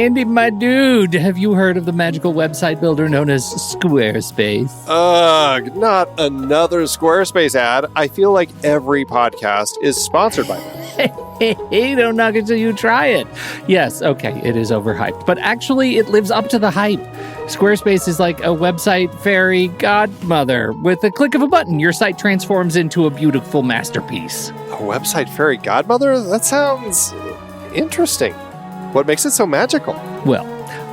Andy, my dude, have you heard of the magical website builder known as Squarespace? Ugh, not another Squarespace ad. I feel like every podcast is sponsored by them. Hey, don't knock it till you try it. Yes, okay, it is overhyped, but actually it lives up to the hype. Squarespace is like a website fairy godmother. With a click of a button, your site transforms into a beautiful masterpiece. A website fairy godmother? That sounds interesting. What makes it so magical? Well,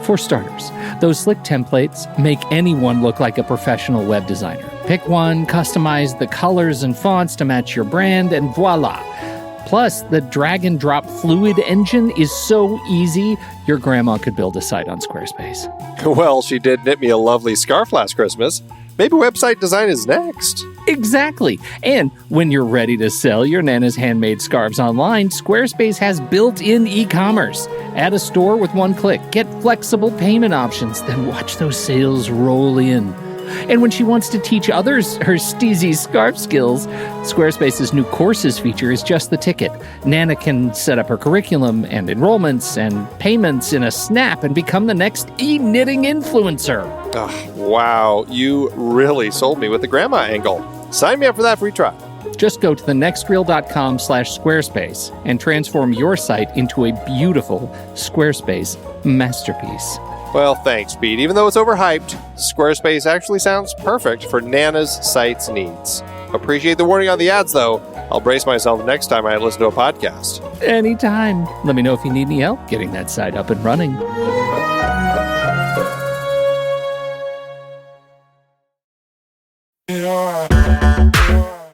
for starters, those slick templates make anyone look like a professional web designer. Pick one, customize the colors and fonts to match your brand, and voila. Plus, the drag and drop fluid engine is so easy, your grandma could build a site on Squarespace. Well, she did knit me a lovely scarf last Christmas. Maybe website design is next. Exactly. And when you're ready to sell your Nana's handmade scarves online, Squarespace has built-in e-commerce. Add a store with one click. Get flexible payment options. Then watch those sales roll in. And when she wants to teach others her steezy scarf skills, Squarespace's new courses feature is just the ticket. Nana can set up her curriculum and enrollments and payments in a snap and become the next e-knitting influencer. Oh, wow, you really sold me with the grandma angle. Sign me up for that free trial. Just go to thenextreel.com/Squarespace and transform your site into a beautiful Squarespace masterpiece. Well, thanks, Pete. Even though it's overhyped, Squarespace actually sounds perfect for Nana's site's needs. Appreciate the warning on the ads, though. I'll brace myself next time I listen to a podcast. Anytime. Let me know if you need any help getting that site up and running.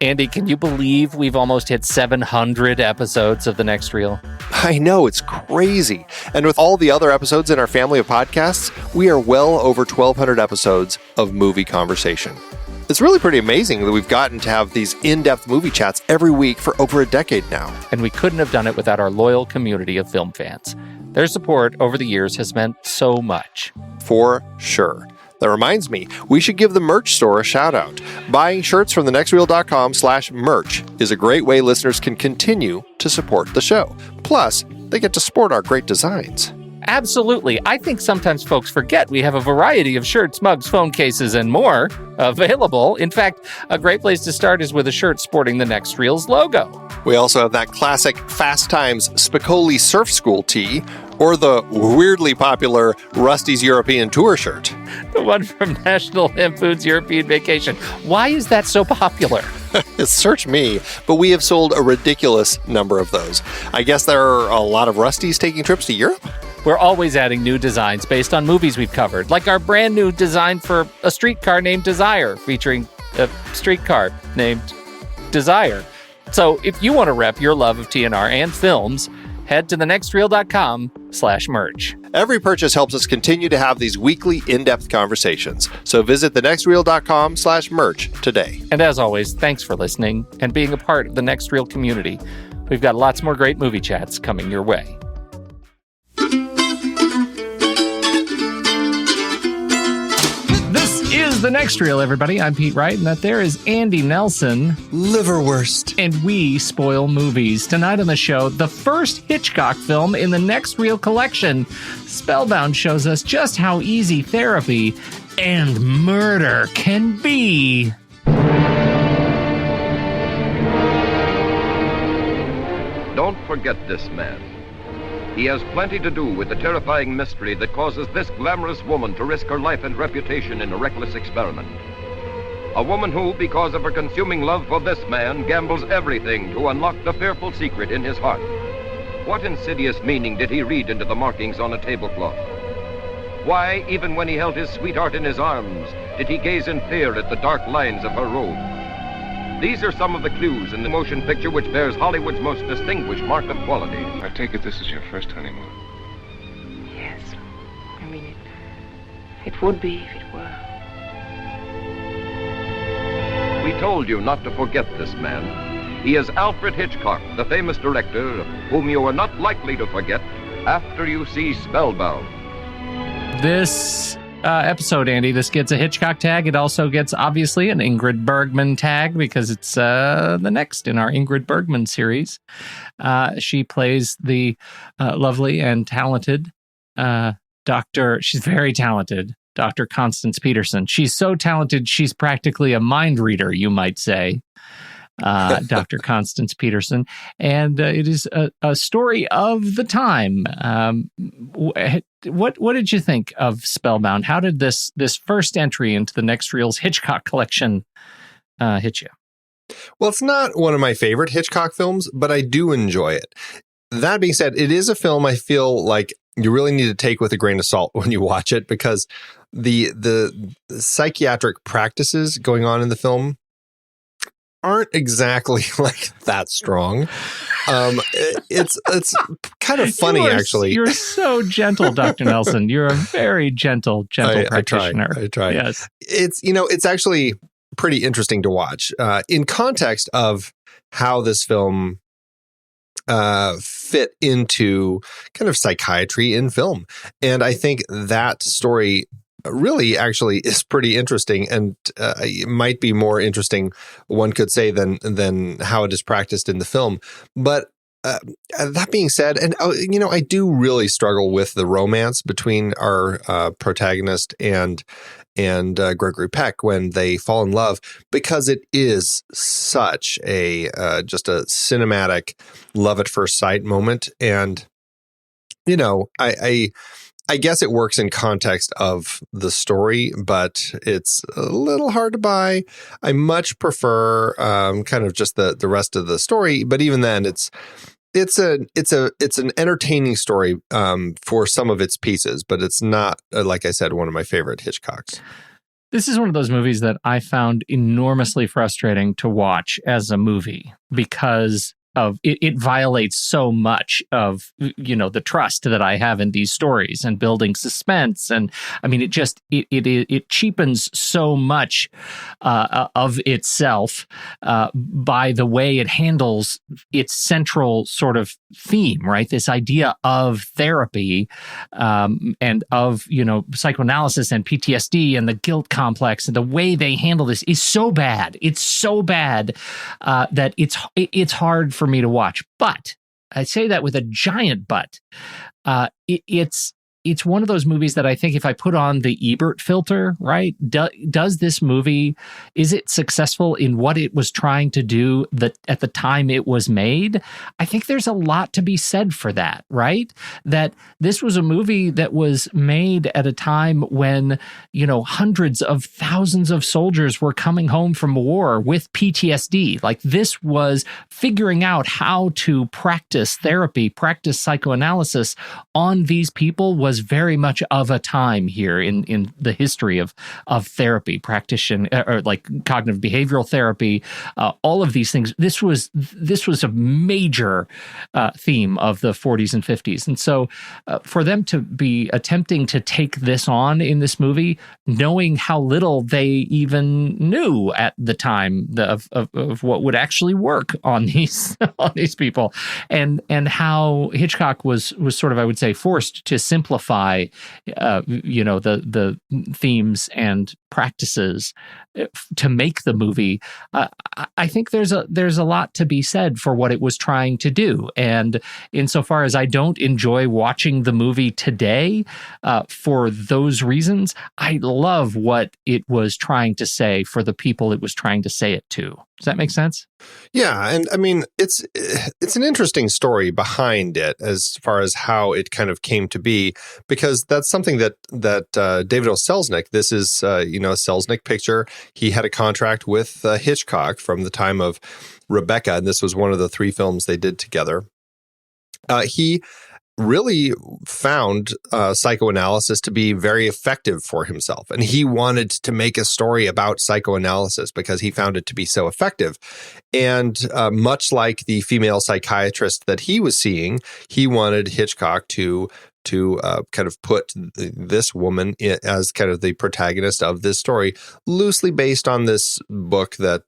Andy, can you believe we've almost hit 700 episodes of The Next Reel? I know, it's crazy. And with all the other episodes in our family of podcasts, we are well over 1,200 episodes of movie conversation. It's really pretty amazing that we've gotten to have these in-depth movie chats every week for over a decade now. And we couldn't have done it without our loyal community of film fans. Their support over the years has meant so much. For sure. That reminds me, we should give the merch store a shout out. Buying shirts from thenextreel.com/merch is a great way listeners can continue to support the show. Plus, they get to sport our great designs. Absolutely. I think sometimes folks forget we have a variety of shirts, mugs, phone cases, and more available. In fact, a great place to start is with a shirt sporting the Next Reel's logo. We also have that classic Fast Times Spicoli Surf School tee, or the weirdly popular Rusty's European Tour shirt. The one from National Lampoon's European Vacation. Why is that so popular? Search me, but we have sold a ridiculous number of those. I guess there are a lot of Rustys taking trips to Europe? We're always adding new designs based on movies we've covered, like our brand new design for a streetcar named Desire, featuring a streetcar named Desire. So if you want to rep your love of TNR and films, head to thenextreel.com/merch. Every purchase helps us continue to have these weekly in-depth conversations. So visit thenextreel.com/merch today. And as always, thanks for listening and being a part of the Next Reel community. We've got lots more great movie chats coming your way. This is The Next Reel, everybody. I'm Pete Wright, and that there is Andy Nelson. Liverwurst. And we spoil movies. Tonight on the show, the first Hitchcock film in the Next Reel collection. Spellbound shows us just how easy therapy and murder can be. Don't forget this man. He has plenty to do with the terrifying mystery that causes this glamorous woman to risk her life and reputation in a reckless experiment. A woman who, because of her consuming love for this man, gambles everything to unlock the fearful secret in his heart. What insidious meaning did he read into the markings on a tablecloth? Why, even when he held his sweetheart in his arms, did he gaze in fear at the dark lines of her robe? These are some of the clues in the motion picture which bears Hollywood's most distinguished mark of quality. I take it this is your first honeymoon. Yes. I mean, it would be if it were. We told you not to forget this man. He is Alfred Hitchcock, the famous director, whom you are not likely to forget after you see Spellbound. This episode, Andy, this gets a Hitchcock tag. It also gets, obviously, an Ingrid Bergman tag because it's the next in our Ingrid Bergman series. She plays the lovely and talented she's very talented, Dr. Constance Peterson. She's so talented, she's practically a mind reader, you might say. Dr. Constance Peterson, and it is a story of the time. What did you think of Spellbound? How did this first entry into the Next Reel's Hitchcock collection hit you? Well, it's not one of my favorite Hitchcock films, but I do enjoy it. That being said, it is a film I feel like you really need to take with a grain of salt when you watch it, because the psychiatric practices going on in the film aren't exactly like that strong. It's kind of funny, actually. You're so gentle, Dr. Nelson. You're a very gentle practitioner. I try. Yes. It's actually pretty interesting to watch in context of how this film fit into kind of psychiatry in film. And I think that story really actually is pretty interesting, and it might be more interesting, one could say, than how it is practiced in the film. But that being said, and I do really struggle with the romance between our protagonist and Gregory Peck when they fall in love, because it is such a just a cinematic love at first sight moment. And I guess it works in context of the story, but it's a little hard to buy. I much prefer kind of just the rest of the story, but even then, it's an entertaining story for some of its pieces, but it's not, like I said, one of my favorite Hitchcocks. This is one of those movies that I found enormously frustrating to watch as a movie, because of it violates so much of the trust that I have in these stories and building suspense, and I mean it cheapens so much of itself by the way it handles its central sort of theme, right? This idea of therapy and of psychoanalysis and PTSD and the guilt complex, and the way they handle this is so bad. It's so bad that it's hard for me to watch. But I say that with a giant but. It's one of those movies that I think if I put on the Ebert filter, right, does this movie, is it successful in what it was trying to do at the time it was made? I think there's a lot to be said for that, right? That this was a movie that was made at a time when, hundreds of thousands of soldiers were coming home from war with PTSD. Like, this was figuring out how to practice therapy, practice psychoanalysis on these people was very much of a time here in the history of therapy, practitioner, or like cognitive behavioral therapy, all of these things. This was a major theme of the 40s and 50s. And so for them to be attempting to take this on in this movie, knowing how little they even knew at the time of what would actually work on these people, and how Hitchcock was sort of, I would say, forced to simplify the themes and practices to make the movie. I think there's a lot to be said for what it was trying to do. And insofar as I don't enjoy watching the movie today for those reasons, I love what it was trying to say for the people it was trying to say it to. Does that make sense? Yeah, and I mean, it's an interesting story behind it as far as how it kind of came to be, because that's something that David O. Selznick, this is a Selznick picture. He had a contract with Hitchcock from the time of Rebecca, and this was one of the 3 films they did together. He really found psychoanalysis to be very effective for himself. And he wanted to make a story about psychoanalysis because he found it to be so effective. And much like the female psychiatrist that he was seeing, he wanted Hitchcock to kind of put this woman as kind of the protagonist of this story, loosely based on this book that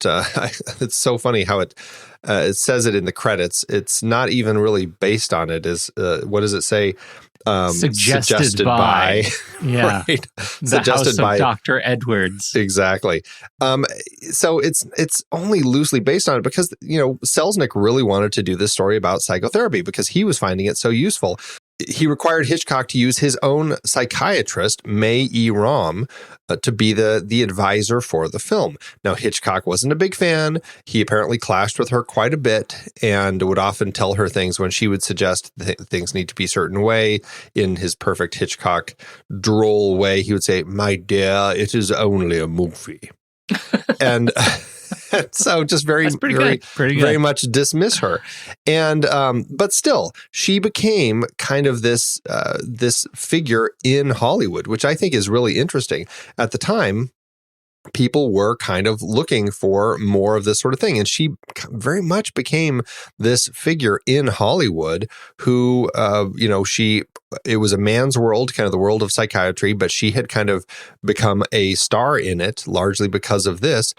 it's so funny how it says it in the credits. It's not even really based on it. What does it say? Suggested by. Yeah. Right? The Suggested House by of Dr. Edwards. Exactly. So it's only loosely based on it because, Selznick really wanted to do this story about psychotherapy because he was finding it so useful. he required Hitchcock to use his own psychiatrist, May E. Rom, to be the advisor for the film. Now, Hitchcock wasn't a big fan. He apparently clashed with her quite a bit and would often tell her things when she would suggest things need to be a certain way. In his perfect Hitchcock droll way, he would say, "My dear, it is only a movie." And so just very much dismiss her. And but still, she became kind of this figure in Hollywood, which I think is really interesting. At the time, people were kind of looking for more of this sort of thing. And she very much became this figure in Hollywood who, it was a man's world, kind of the world of psychiatry, but she had kind of become a star in it, largely because of this.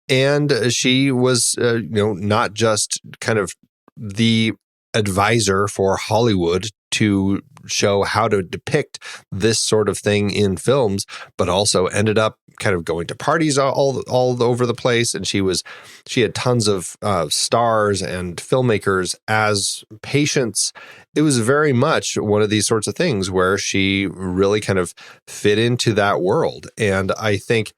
And she was, not just kind of the advisor for Hollywood to show how to depict this sort of thing in films, but also ended up kind of going to parties all over the place. And she had tons of stars and filmmakers as patients. It was very much one of these sorts of things where she really kind of fit into that world. And I think,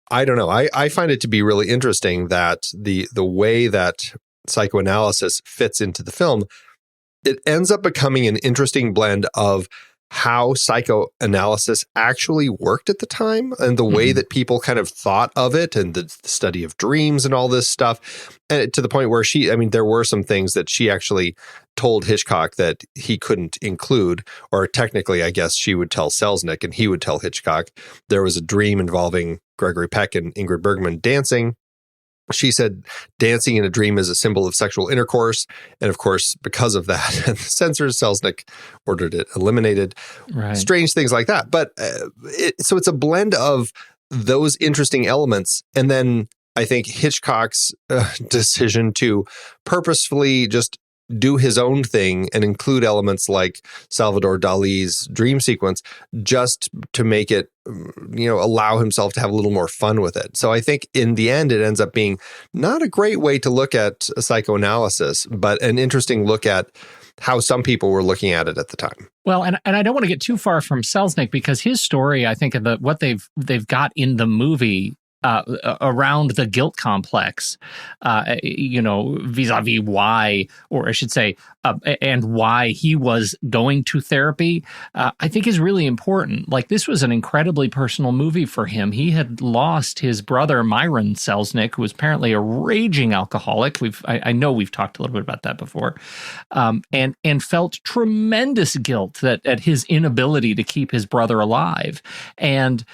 I don't know, I find it to be really interesting that the way that psychoanalysis fits into the film, it ends up becoming an interesting blend of how psychoanalysis actually worked at the time and the way that people kind of thought of it and the study of dreams and all this stuff. And to the point where there were some things that she actually told Hitchcock that he couldn't include, or technically, I guess she would tell Selznick and he would tell Hitchcock. There was a dream involving Gregory Peck and Ingrid Bergman dancing. She said dancing in a dream is a symbol of sexual intercourse. And of course, because of that, the censors, Selznick ordered it eliminated. Right. Strange things like that. But so it's a blend of those interesting elements. And then I think Hitchcock's decision to purposefully just do his own thing and include elements like Salvador Dalí's dream sequence just to make it, allow himself to have a little more fun with it. So I think in the end, it ends up being not a great way to look at psychoanalysis, but an interesting look at how some people were looking at it at the time. Well, and I don't want to get too far from Selznick because his story, I think, of what they've got in the movie around the guilt complex, vis-a-vis why, or I should say, and why he was going to therapy, I think is really important. Like, this was an incredibly personal movie for him. He had lost his brother, Myron Selznick, who was apparently a raging alcoholic. I know we've talked a little bit about that before, and felt tremendous guilt at his inability to keep his brother alive. And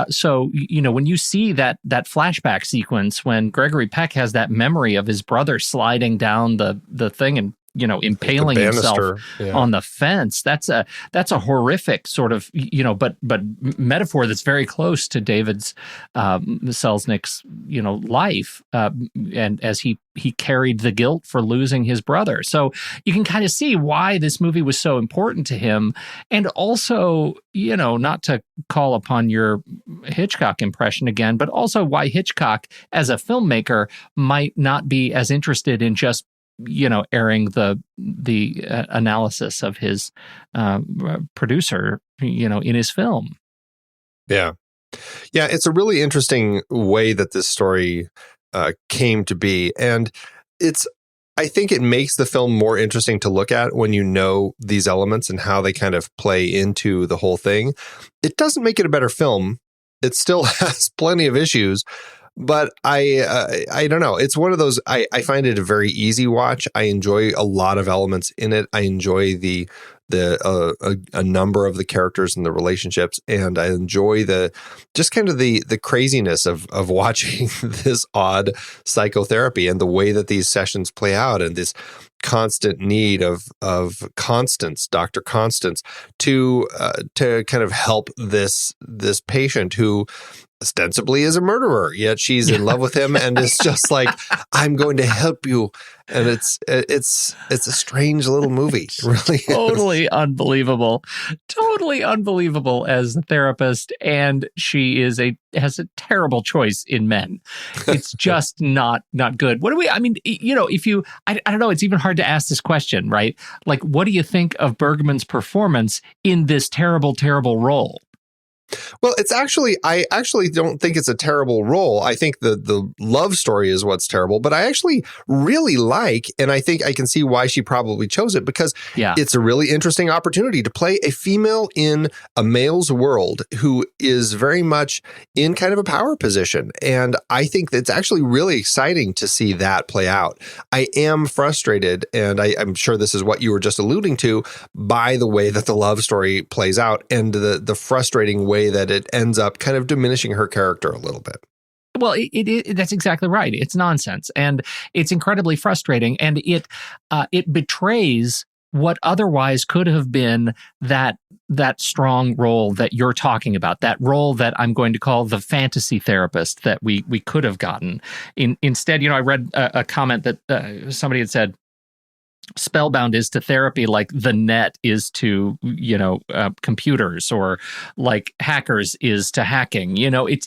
so, when you see that flashback sequence when Gregory Peck has that memory of his brother sliding down the thing and impaling himself on the fence, that's a horrific sort of but metaphor that's very close to David's Selznick's life, and as he carried the guilt for losing his brother. So you can kind of see why this movie was so important to him, and also not to call upon your Hitchcock impression again, but also why Hitchcock as a filmmaker might not be as interested in just airing the analysis of his producer, in his film. Yeah. It's a really interesting way that this story came to be, and I think it makes the film more interesting to look at when you know these elements and how they kind of play into the whole thing. It doesn't make it a better film. It still has plenty of issues. But I don't know. It's one of those, I find it a very easy watch. I enjoy a lot of elements in it. I enjoy a number of the characters and the relationships, and I enjoy the craziness of watching this odd psychotherapy and the way that these sessions play out, and this constant need of Constance, Dr. Constance, to kind of help this patient who ostensibly is a murderer, yet she's in love with him and is just like, I'm going to help you. And it's a strange little movie. It really Totally unbelievable. Totally unbelievable as a therapist. And she has a terrible choice in men. It's just not good. I don't know, it's even hard to ask this question, right? Like, what do you think of Bergman's performance in this terrible, terrible role? Well, I actually don't think it's a terrible role. I think the love story is what's terrible, but I actually really like, and I think I can see why she probably chose it, because it's a really interesting opportunity to play a female in a male's world who is very much in kind of a power position. And I think it's actually really exciting to see that play out. I am frustrated, and I'm sure this is what you were just alluding to, by the way that the love story plays out and the frustrating way that it ends up kind of diminishing her character a little bit. Well, that's exactly right. It's nonsense, and it's incredibly frustrating, and it betrays what otherwise could have been that strong role that you're talking about, that role that I'm going to call the fantasy therapist that we could have gotten. Instead, I read a comment that somebody had said, Spellbound is to therapy like the net is to, computers, or like hackers is to hacking.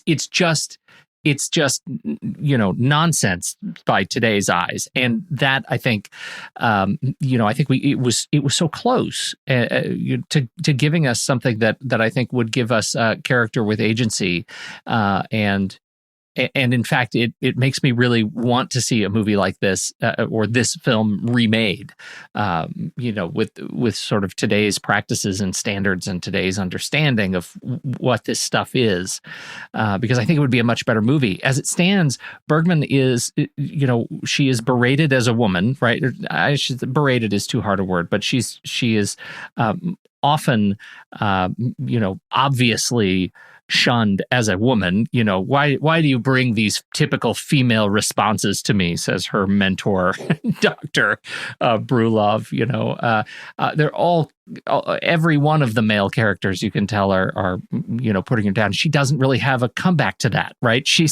It's just nonsense by today's eyes. And that, I think, it was so close to giving us something that I think would give us a character with agency, and in fact, it makes me really want to see a movie like this, or this film remade, with sort of today's practices and standards and today's understanding of what this stuff is, because I think it would be a much better movie. As it stands, Bergman is, she is berated as a woman, right? Berated is too hard a word, but she is often, obviously shunned as a woman. Why do you bring these typical female responses to me, says her mentor, Dr. Brulov. They're all every one of the male characters, you can tell, are putting her down. She doesn't really have a comeback to that, right? She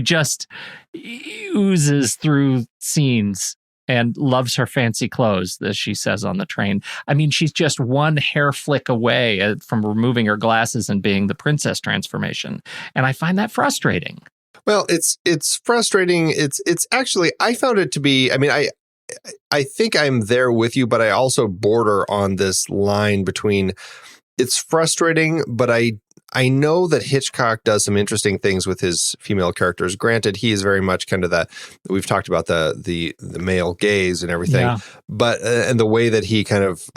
just oozes through scenes and loves her fancy clothes, as she says on the train. I mean, she's just one hair flick away from removing her glasses and being the princess transformation. And I find that frustrating. Well, it's frustrating. It's actually, I found it to be, I think I'm there with you, but I also border on this line between it's frustrating, but I know that Hitchcock does some interesting things with his female characters. Granted, he is very much kind of that. We've talked about the male gaze and everything, but and the way that he kind of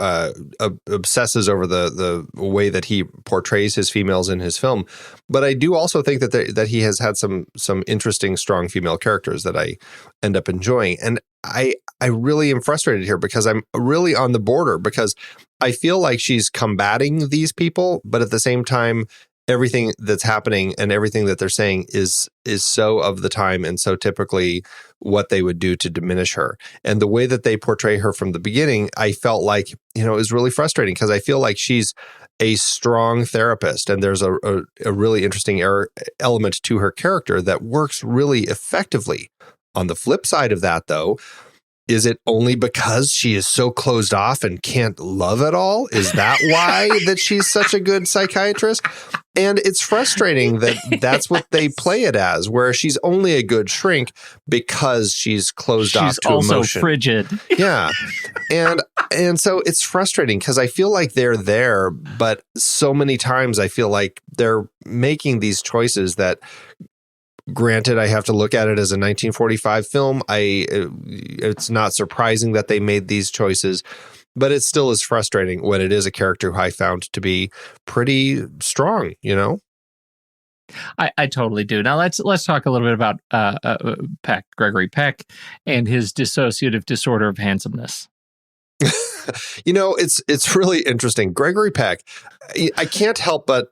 obsesses over the way that he portrays his females in his film. But I do also think that he has had some interesting, strong female characters that I end up enjoying. And I really am frustrated here because I'm really on the border, because I feel like she's combating these people, but at the same time, everything that's happening and everything that they're saying is so of the time and so typically what they would do to diminish her. And the way that they portray her from the beginning, I felt like, is really frustrating, because I feel like she's a strong therapist, and there's a really interesting element to her character that works really effectively. On the flip side of that, though, is it only because she is so closed off and can't love at all? Is that why that she's such a good psychiatrist? And it's frustrating that that's what they play it as, where she's only a good shrink because she's closed off to emotion. She's also frigid. Yeah. And so it's frustrating because I feel like they're there, but so many times I feel like they're making these choices that, granted, I have to look at it as a 1945 film. It's not surprising that they made these choices, but it still is frustrating when it is a character who I found to be pretty strong, I totally do. Now let's talk a little bit about Peck, Gregory Peck, and his dissociative disorder of handsomeness. It's really interesting. Gregory Peck, I can't help but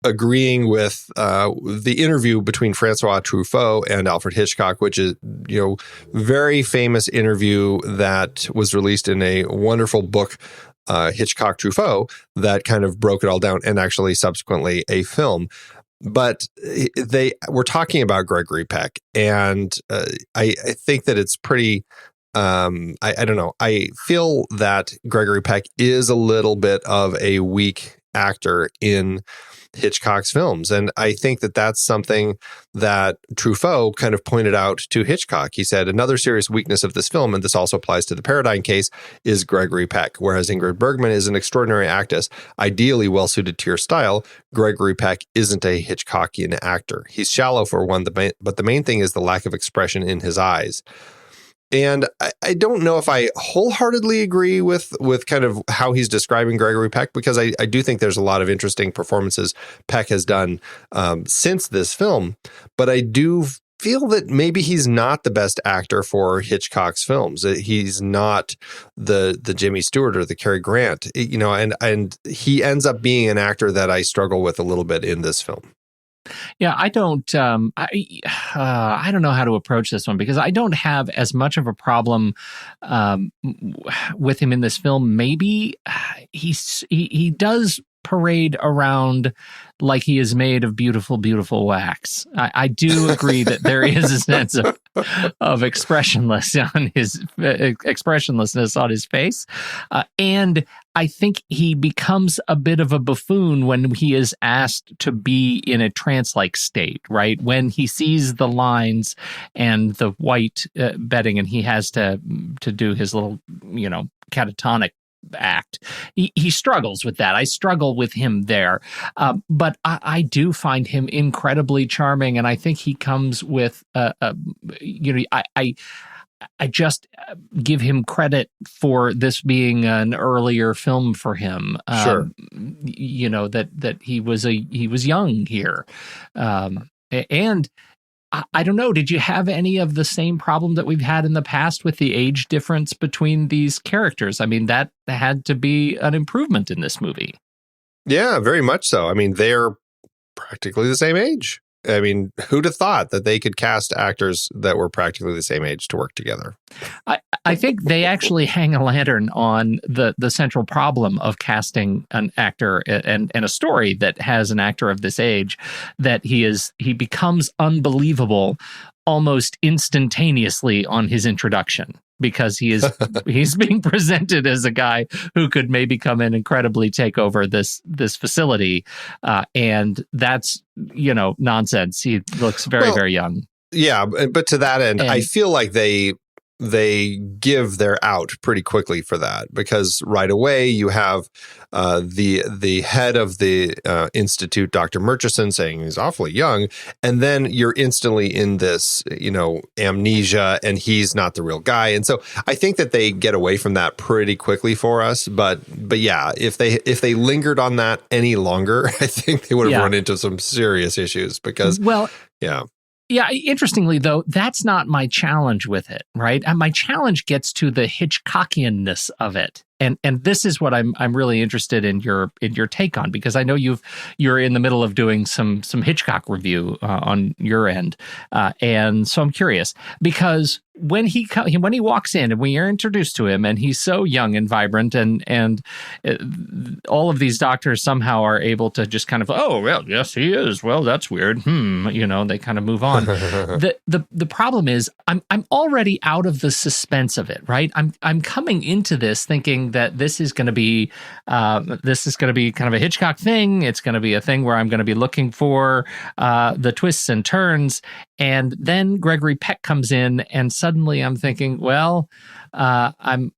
agreeing with the interview between Francois Truffaut and Alfred Hitchcock, which is, very famous interview that was released in a wonderful book, Hitchcock Truffaut, that kind of broke it all down, and actually subsequently a film. But we're talking about Gregory Peck, and I think that it's pretty. I don't know. I feel that Gregory Peck is a little bit of a weak actor in Hitchcock's films. And I think that that's something that Truffaut kind of pointed out to Hitchcock. He said, another serious weakness of this film, and this also applies to the Paradigm Case, is Gregory Peck. Whereas Ingrid Bergman is an extraordinary actress, ideally well-suited to your style, Gregory Peck isn't a Hitchcockian actor. He's shallow for one, but the main thing is the lack of expression in his eyes. And I don't know if I wholeheartedly agree with kind of how he's describing Gregory Peck, because I do think there's a lot of interesting performances Peck has done since this film. But I do feel that maybe he's not the best actor for Hitchcock's films. He's not the Jimmy Stewart or the Cary Grant, and he ends up being an actor that I struggle with a little bit in this film. Yeah, I don't know how to approach this one, because I don't have as much of a problem with him in this film. Maybe he does parade around like he is made of beautiful, beautiful wax. I do agree that there is a sense of expressionlessness on his face, and I think he becomes a bit of a buffoon when he is asked to be in a trance-like state, right? When he sees the lines and the white bedding, and he has to do his little, catatonic act. He struggles with that. I struggle with him there. But I do find him incredibly charming, and I think he comes with, I just give him credit for this being an earlier film for him. Sure. That he was young here. And I don't know, did you have any of the same problem that we've had in the past with the age difference between these characters? I mean, that had to be an improvement in this movie. Yeah, very much so. I mean, they're practically the same age. I mean, who'd have thought that they could cast actors that were practically the same age to work together? I think they actually hang a lantern on the central problem of casting an actor and a story that has an actor of this age, that he becomes unbelievable almost instantaneously on his introduction, because he's being presented as a guy who could maybe come in and incredibly take over this facility, and that's nonsense. He looks very, very young. Yeah, but to that end, I feel like they give their out pretty quickly for that, because right away you have the head of the institute, Dr. Murchison, saying he's awfully young, and then you're instantly in this amnesia, and he's not the real guy. And so I think that they get away from that pretty quickly for us. But yeah, if they lingered on that any longer, I think they would have run into some serious issues, because Yeah, interestingly, though, that's not my challenge with it, right? And my challenge gets to the Hitchcockianness of it. And this is what I'm really interested in your take on, because I know you're in the middle of doing some Hitchcock review on your end, and so I'm curious, because when he walks in and we are introduced to him, and he's so young and vibrant, and all of these doctors somehow are able to just kind of, oh well, yes he is, well that's weird, they kind of move on. The problem is I'm already out of the suspense of it, right? I'm coming into this thinking that this is going to be kind of a Hitchcock thing. It's going to be a thing where I'm going to be looking for the twists and turns, and then Gregory Peck comes in, and suddenly I'm thinking, well, I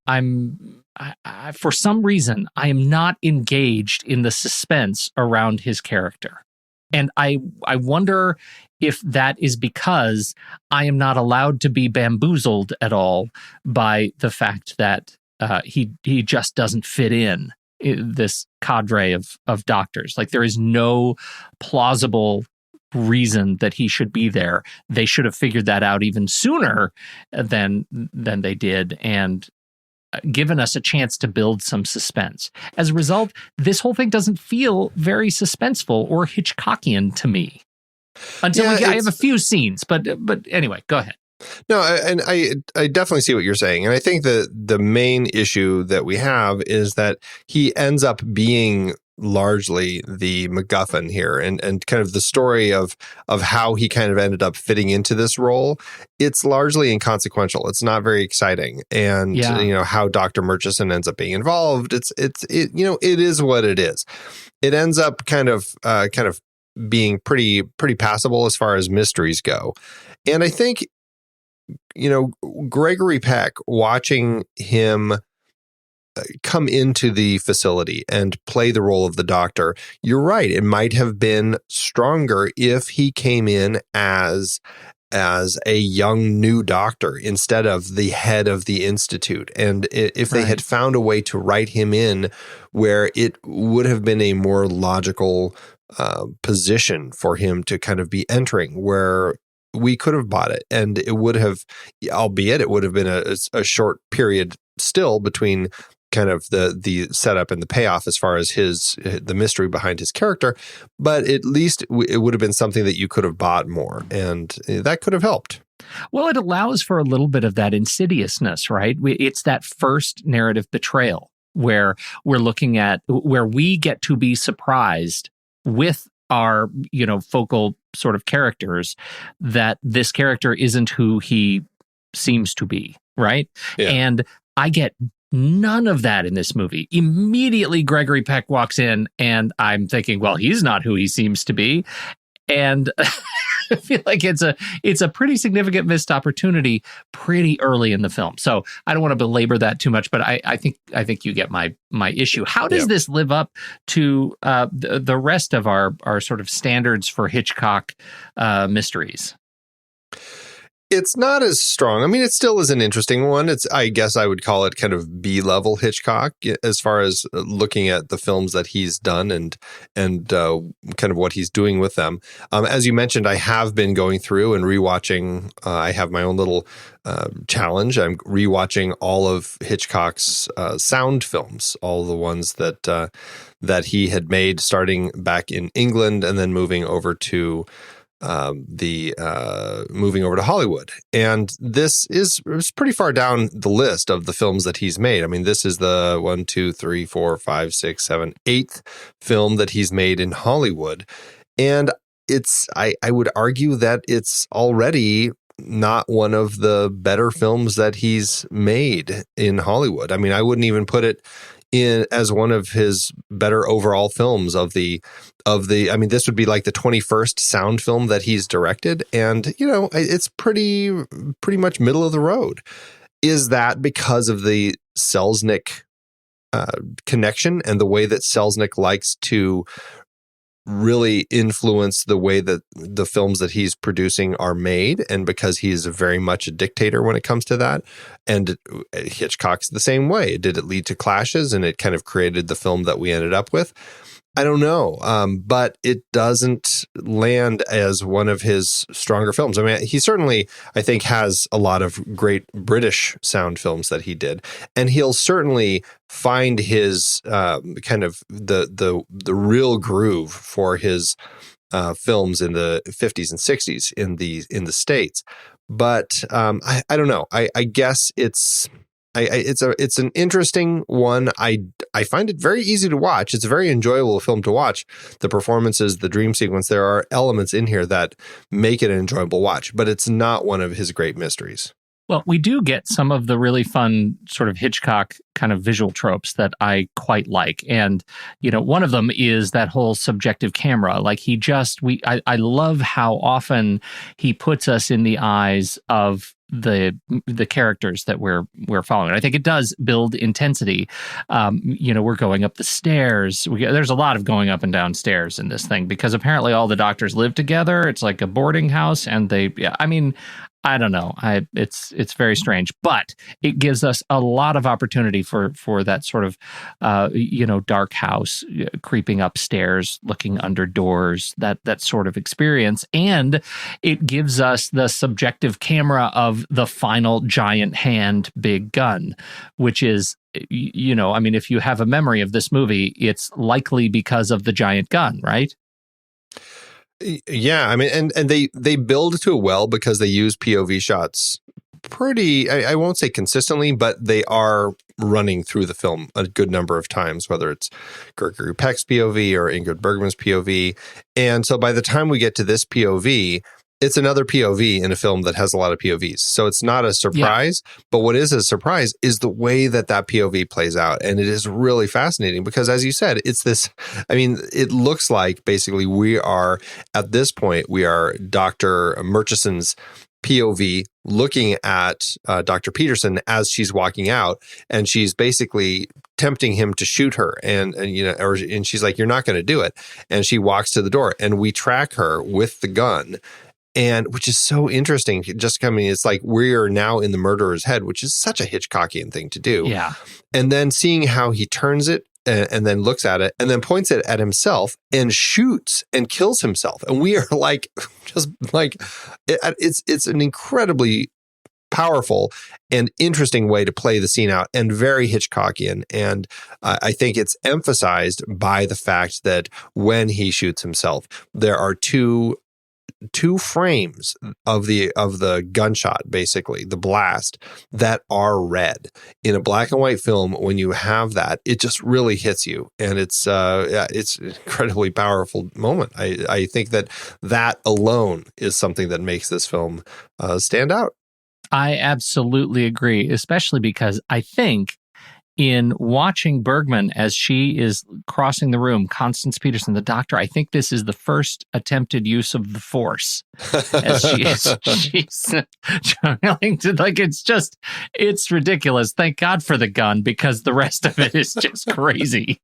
for some reason I am not engaged in the suspense around his character, and I wonder if that is because I am not allowed to be bamboozled at all by the fact that he just doesn't fit in this cadre of doctors. Like, there is no plausible reason that he should be there. They should have figured that out even sooner than they did, and given us a chance to build some suspense. As a result, this whole thing doesn't feel very suspenseful or Hitchcockian to me. Until I have a few scenes, but anyway, go ahead. No, and I definitely see what you're saying. And I think that the main issue that we have is that he ends up being largely the MacGuffin here, and kind of the story of how he kind of ended up fitting into this role. It's largely inconsequential. It's not very exciting, and how Dr. Murchison ends up being involved. It is what it is. It ends up kind of being pretty passable as far as mysteries go, and I think Gregory Peck, watching him come into the facility and play the role of the doctor, you're right. It might have been stronger if he came in as a young new doctor instead of the head of the institute. And if they had found a way to write him in where it would have been a more logical position for him to kind of be entering, where we could have bought it, and it would have, albeit it would have been a short period still between kind of the setup and the payoff as far as the mystery behind his character, but at least it would have been something that you could have bought more, and that could have helped. Well, it allows for a little bit of that insidiousness, right? It's that first narrative betrayal where we're looking at where we get to be surprised with our, focal sort of characters, that this character isn't who he seems to be, right? Yeah. And I get none of that in this movie. Immediately, Gregory Peck walks in, and I'm thinking, well, he's not who he seems to be. And I feel like it's a pretty significant missed opportunity pretty early in the film. So I don't want to belabor that too much, but I think you get my issue. How does this live up to the rest of our sort of standards for Hitchcock mysteries? It's not as strong. I mean, it still is an interesting one. I guess I would call it kind of B-level Hitchcock as far as looking at the films that he's done and kind of what he's doing with them. As you mentioned, I have been going through and rewatching. I have my own little challenge. I'm rewatching all of Hitchcock's sound films, all the ones that he had made starting back in England and then moving over to moving over to Hollywood. And this is pretty far down the list of the films that he's made. I mean, this is the 1, 2, 3, 4, 5, 6, 7, 8th film that he's made in Hollywood. And I would argue that it's already not one of the better films that he's made in Hollywood. I mean, I wouldn't even put it in as one of his better overall films of the I mean, this would be like the 21st sound film that he's directed, and it's pretty much middle of the road. Is that because of the Selznick connection and the way that Selznick likes to really influence the way that the films that he's producing are made, and because he's very much a dictator when it comes to that? And Hitchcock's the same way. Did it lead to clashes and it kind of created the film that we ended up with? I don't know, but it doesn't land as one of his stronger films. I mean, he certainly, I think, has a lot of great British sound films that he did, and he'll certainly find his kind of the real groove for his films in the 50s and 60s in the States. But I don't know. I guess it's an interesting one. I find it very easy to watch. It's a very enjoyable film to watch. The performances, the dream sequence, there are elements in here that make it an enjoyable watch, but it's not one of his great mysteries. Well, we do get some of the really fun sort of Hitchcock kind of visual tropes that I quite like. And, one of them is that whole subjective camera. Like I love how often he puts us in the eyes of the characters that we're following. I think it does build intensity. We're going up the stairs. There's a lot of going up and down stairs in this thing because apparently all the doctors live together. It's like a boarding house, and I don't know. It's very strange, but it gives us a lot of opportunity for that sort of, dark house, creeping upstairs, looking under doors, that sort of experience. And it gives us the subjective camera of the final giant hand, big gun, which is, if you have a memory of this movie, it's likely because of the giant gun, right? Yeah, I mean, and they build to it well because they use POV shots pretty, I won't say consistently, but they are running through the film a good number of times, whether it's Gregory Peck's POV or Ingrid Bergman's POV. And so by the time we get to this POV, it's another POV in a film that has a lot of POVs. So it's not a surprise, but what is a surprise is the way that POV plays out. And it is really fascinating because, as you said, it's this, I mean, it looks like basically we are, at this point, we are Dr. Murchison's POV looking at Dr. Peterson as she's walking out, and she's basically tempting him to shoot her, and she's like, "You're not going to do it," and she walks to the door, and we track her with the gun, and which is so interesting. Just coming, it's like we are now in the murderer's head, which is such a Hitchcockian thing to do. Yeah, and then seeing how he turns it. And then looks at it and then points it at himself and shoots and kills himself. And we are like, just like, it's an incredibly powerful and interesting way to play the scene out, and very Hitchcockian. And I think it's emphasized by the fact that when he shoots himself, there are two frames of the gunshot, basically the blast, that are red. In a black and white film, when you have that, it just really hits you, and it's an incredibly powerful moment. I think that alone is something that makes this film stand out. I absolutely agree, especially because I think in watching Bergman as she is crossing the room, Constance Peterson, the doctor, I think this is the first attempted use of the Force. As she's trying to, like, it's ridiculous. Thank God for the gun, because the rest of it is just crazy.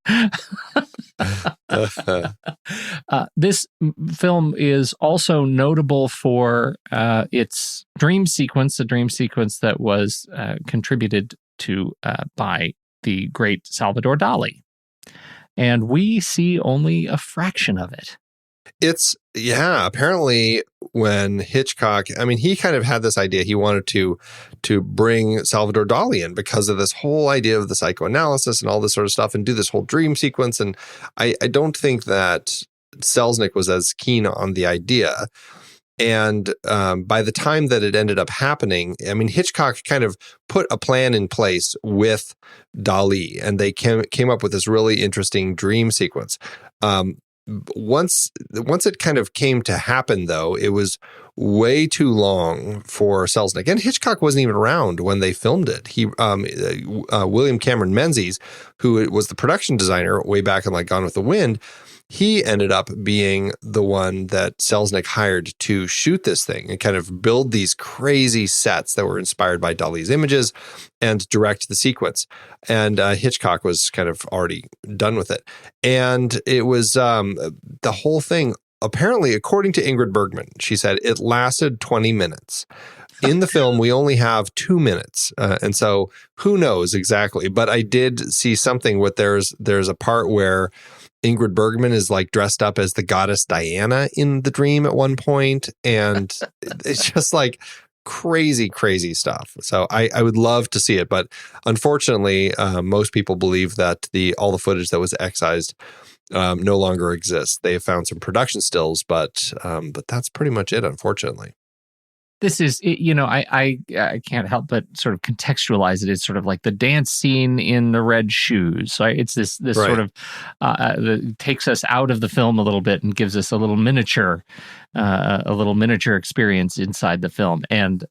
This film is also notable for its dream sequence, a dream sequence that was contributed to by the great Salvador Dalí. And we see only a fraction of it. Apparently when Hitchcock, I mean, he kind of had this idea. He wanted to bring Salvador Dalí in because of this whole idea of the psychoanalysis and all this sort of stuff, and do this whole dream sequence. And I don't think that Selznick was as keen on the idea. And by the time that it ended up happening, I mean, Hitchcock kind of put a plan in place with Dalí, and they came up with this really interesting dream sequence. Once it kind of came to happen, though, it was way too long for Selznick. And Hitchcock wasn't even around when they filmed it. William Cameron Menzies, who was the production designer way back in like Gone with the Wind, he ended up being the one that Selznick hired to shoot this thing and kind of build these crazy sets that were inspired by Dalí's images and direct the sequence. And Hitchcock was kind of already done with it. And it was the whole thing, apparently, according to Ingrid Bergman, she said it lasted 20 minutes. In the film, we only have 2 minutes. And so who knows exactly? But I did see something with there's a part where Ingrid Bergman is like dressed up as the goddess Diana in the dream at one point, and it's just like crazy, crazy stuff. So I would love to see it, but unfortunately, most people believe that all the footage that was excised no longer exists. They have found some production stills, but that's pretty much it, unfortunately. This is, I can't help but sort of contextualize it. It's sort of like the dance scene in The Red Shoes. Right? It's this right. Sort of that takes us out of the film a little bit and gives us a little miniature experience inside the film. And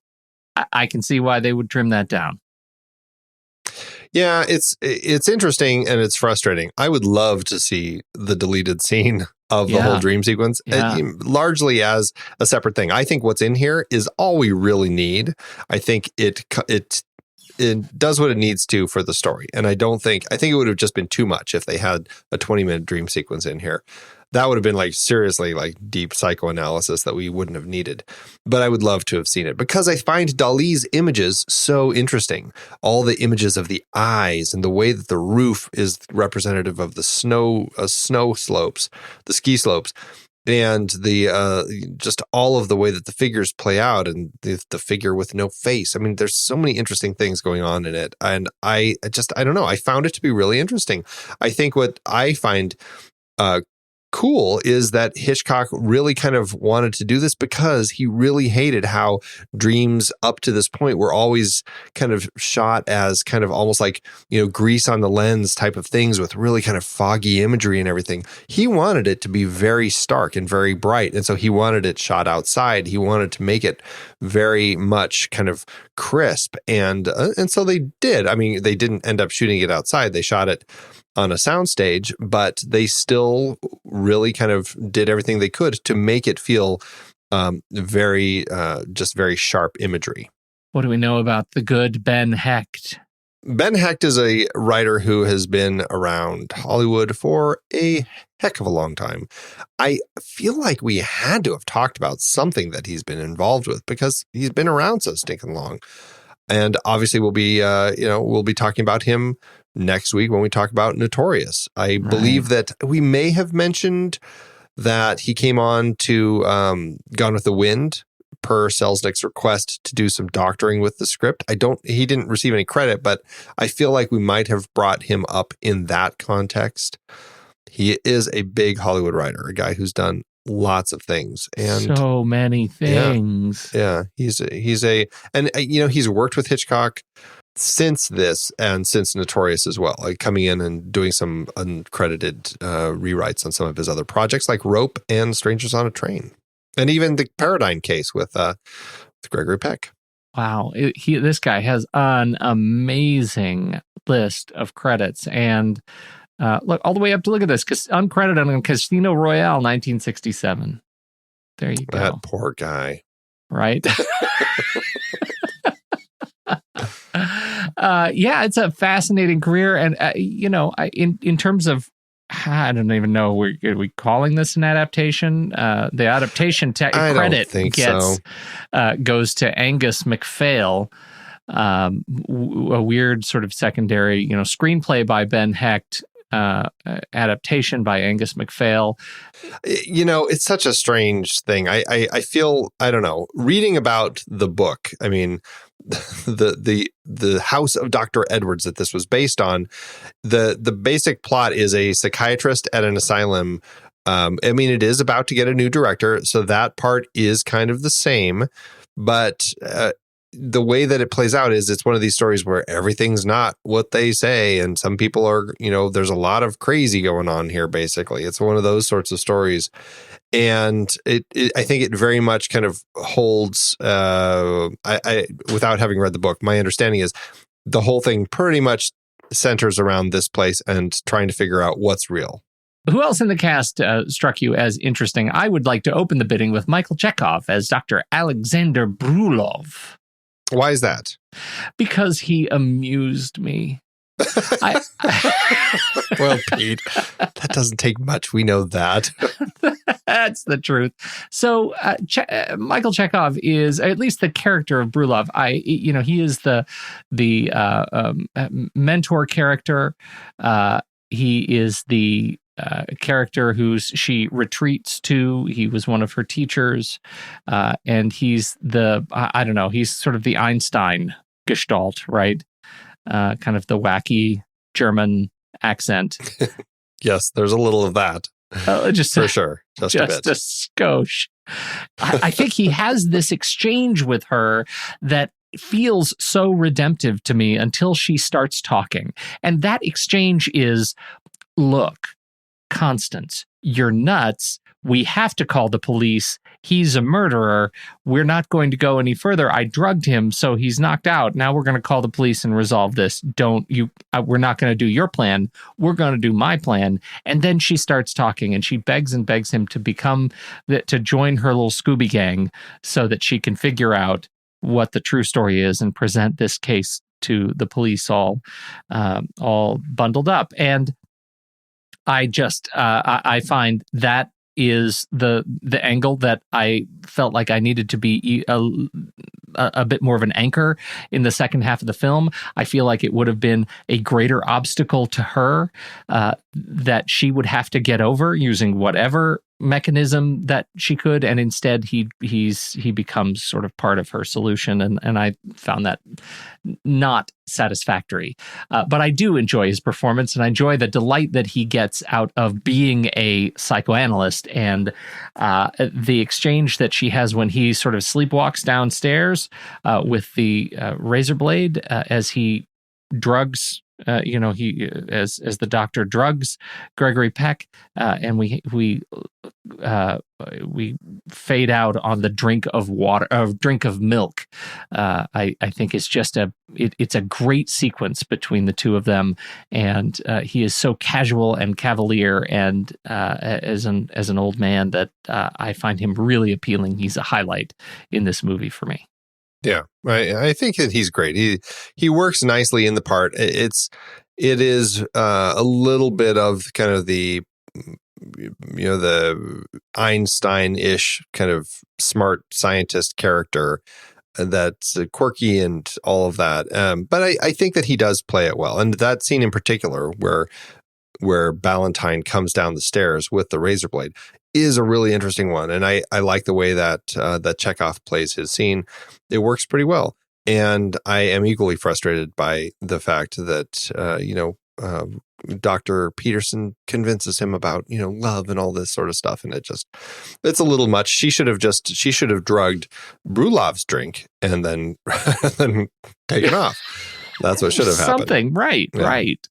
I can see why they would trim that down. Yeah, it's interesting and it's frustrating. I would love to see the deleted scene of the whole dream sequence, largely as a separate thing. I think what's in here is all we really need. I think it does what it needs to for the story. And I think it would have just been too much if they had a 20-minute dream sequence in here. That would have been like seriously like deep psychoanalysis that we wouldn't have needed. But I would love to have seen it because I find Dalí's images so interesting. All the images of the eyes and the way that the roof is representative of the snow slopes, the ski slopes, and the just all of the way that the figures play out, and the figure with no face. I mean, there's so many interesting things going on in it. And I don't know. I found it to be really interesting. I think what I find cool is that Hitchcock really kind of wanted to do this because he really hated how dreams up to this point were always kind of shot as kind of almost like, grease on the lens type of things with really kind of foggy imagery and everything. He wanted it to be very stark and very bright. And so he wanted it shot outside. He wanted to make it very much kind of crisp. And so they did. I mean, they didn't end up shooting it outside. They shot it on a soundstage, but they still really kind of did everything they could to make it feel very sharp imagery. What do we know about the good Ben Hecht? Ben Hecht is a writer who has been around Hollywood for a heck of a long time. I feel like we had to have talked about something that he's been involved with because he's been around so stinking long. And obviously we'll be talking about him next week when we talk about Notorious. I believe that we may have mentioned that he came on to Gone with the Wind per Selznick's request to do some doctoring with the script. He didn't receive any credit, but I feel like we might have brought him up in that context. He is a big Hollywood writer, a guy who's done lots of things and so many things. Yeah, he's worked with Hitchcock since this and since Notorious as well, like coming in and doing some uncredited rewrites on some of his other projects like Rope and Strangers on a Train, and even the Paradigm Case with Gregory Peck. Wow, this guy has an amazing list of credits, and look all the way up to look at this uncredited on Casino Royale, 1967. There you go. That poor guy, right? It's a fascinating career. And, in terms of, I don't even know, are we calling this an adaptation? The adaptation credit goes to Angus MacPhail, a weird sort of secondary, screenplay by Ben Hecht, adaptation by Angus MacPhail. It's such a strange thing. I feel, I don't know, reading about the book, I mean, the house of Dr. Edwards that this was based on, the basic plot is a psychiatrist at an asylum. It is about to get a new director, so that part is kind of the same, but the way that it plays out is it's one of these stories where everything's not what they say. And some people are, there's a lot of crazy going on here, basically. It's one of those sorts of stories. And I think it very much kind of holds, without having read the book, my understanding is the whole thing pretty much centers around this place and trying to figure out what's real. Who else in the cast struck you as interesting? I would like to open the bidding with Michael Chekhov as Dr. Alexander Brulov. Why is that? Because he amused me. Well, Pete, that doesn't take much. We know that. That's the truth. So Michael Chekhov is, at least the character of Brulov. He is the mentor character. He is the character she retreats to. He was one of her teachers, and he's he's sort of the Einstein gestalt, right? Kind of the wacky German accent. Yes, there's a little of that. Just for sure. Just a bit. A skosh. I think he has this exchange with her that feels so redemptive to me until she starts talking. And that exchange is, look, Constance, you're nuts. We have to call the police. He's a murderer. We're not going to go any further. I drugged him, so he's knocked out. Now we're going to call the police and resolve this. We're not going to do your plan. We're going to do my plan. And then she starts talking, and she begs and begs him to join her little Scooby gang so that she can figure out what the true story is and present this case to the police all bundled up. And I find that is the angle that I felt like I needed to be a bit more of an anchor in the second half of the film. I feel like it would have been a greater obstacle to her that she would have to get over using whatever mechanism that she could, and instead he becomes sort of part of her solution, and I found that not satisfactory. But I do enjoy his performance, and I enjoy the delight that he gets out of being a psychoanalyst, and the exchange that she has when he sort of sleepwalks downstairs with the razor blade as he drugs. He as the doctor drugs Gregory Peck, and we fade out on the drink of milk. I think it's just it's a great sequence between the two of them, and he is so casual and cavalier, and as an old man that I find him really appealing. He's a highlight in this movie for me. Yeah, I think that he's great. He works nicely in the part. It is a little bit of kind of the Einstein-ish kind of smart scientist character that's quirky and all of that. But I think that he does play it well. And that scene in particular where Ballantyne comes down the stairs with the razor blade is a really interesting one. And I like the way that Chekhov plays his scene. It works pretty well. And I am equally frustrated by the fact that, Dr. Peterson convinces him about, love and all this sort of stuff. And it's a little much. She should have drugged Brulov's drink and then taken off. That's what should have happened. Something, right, yeah. Right.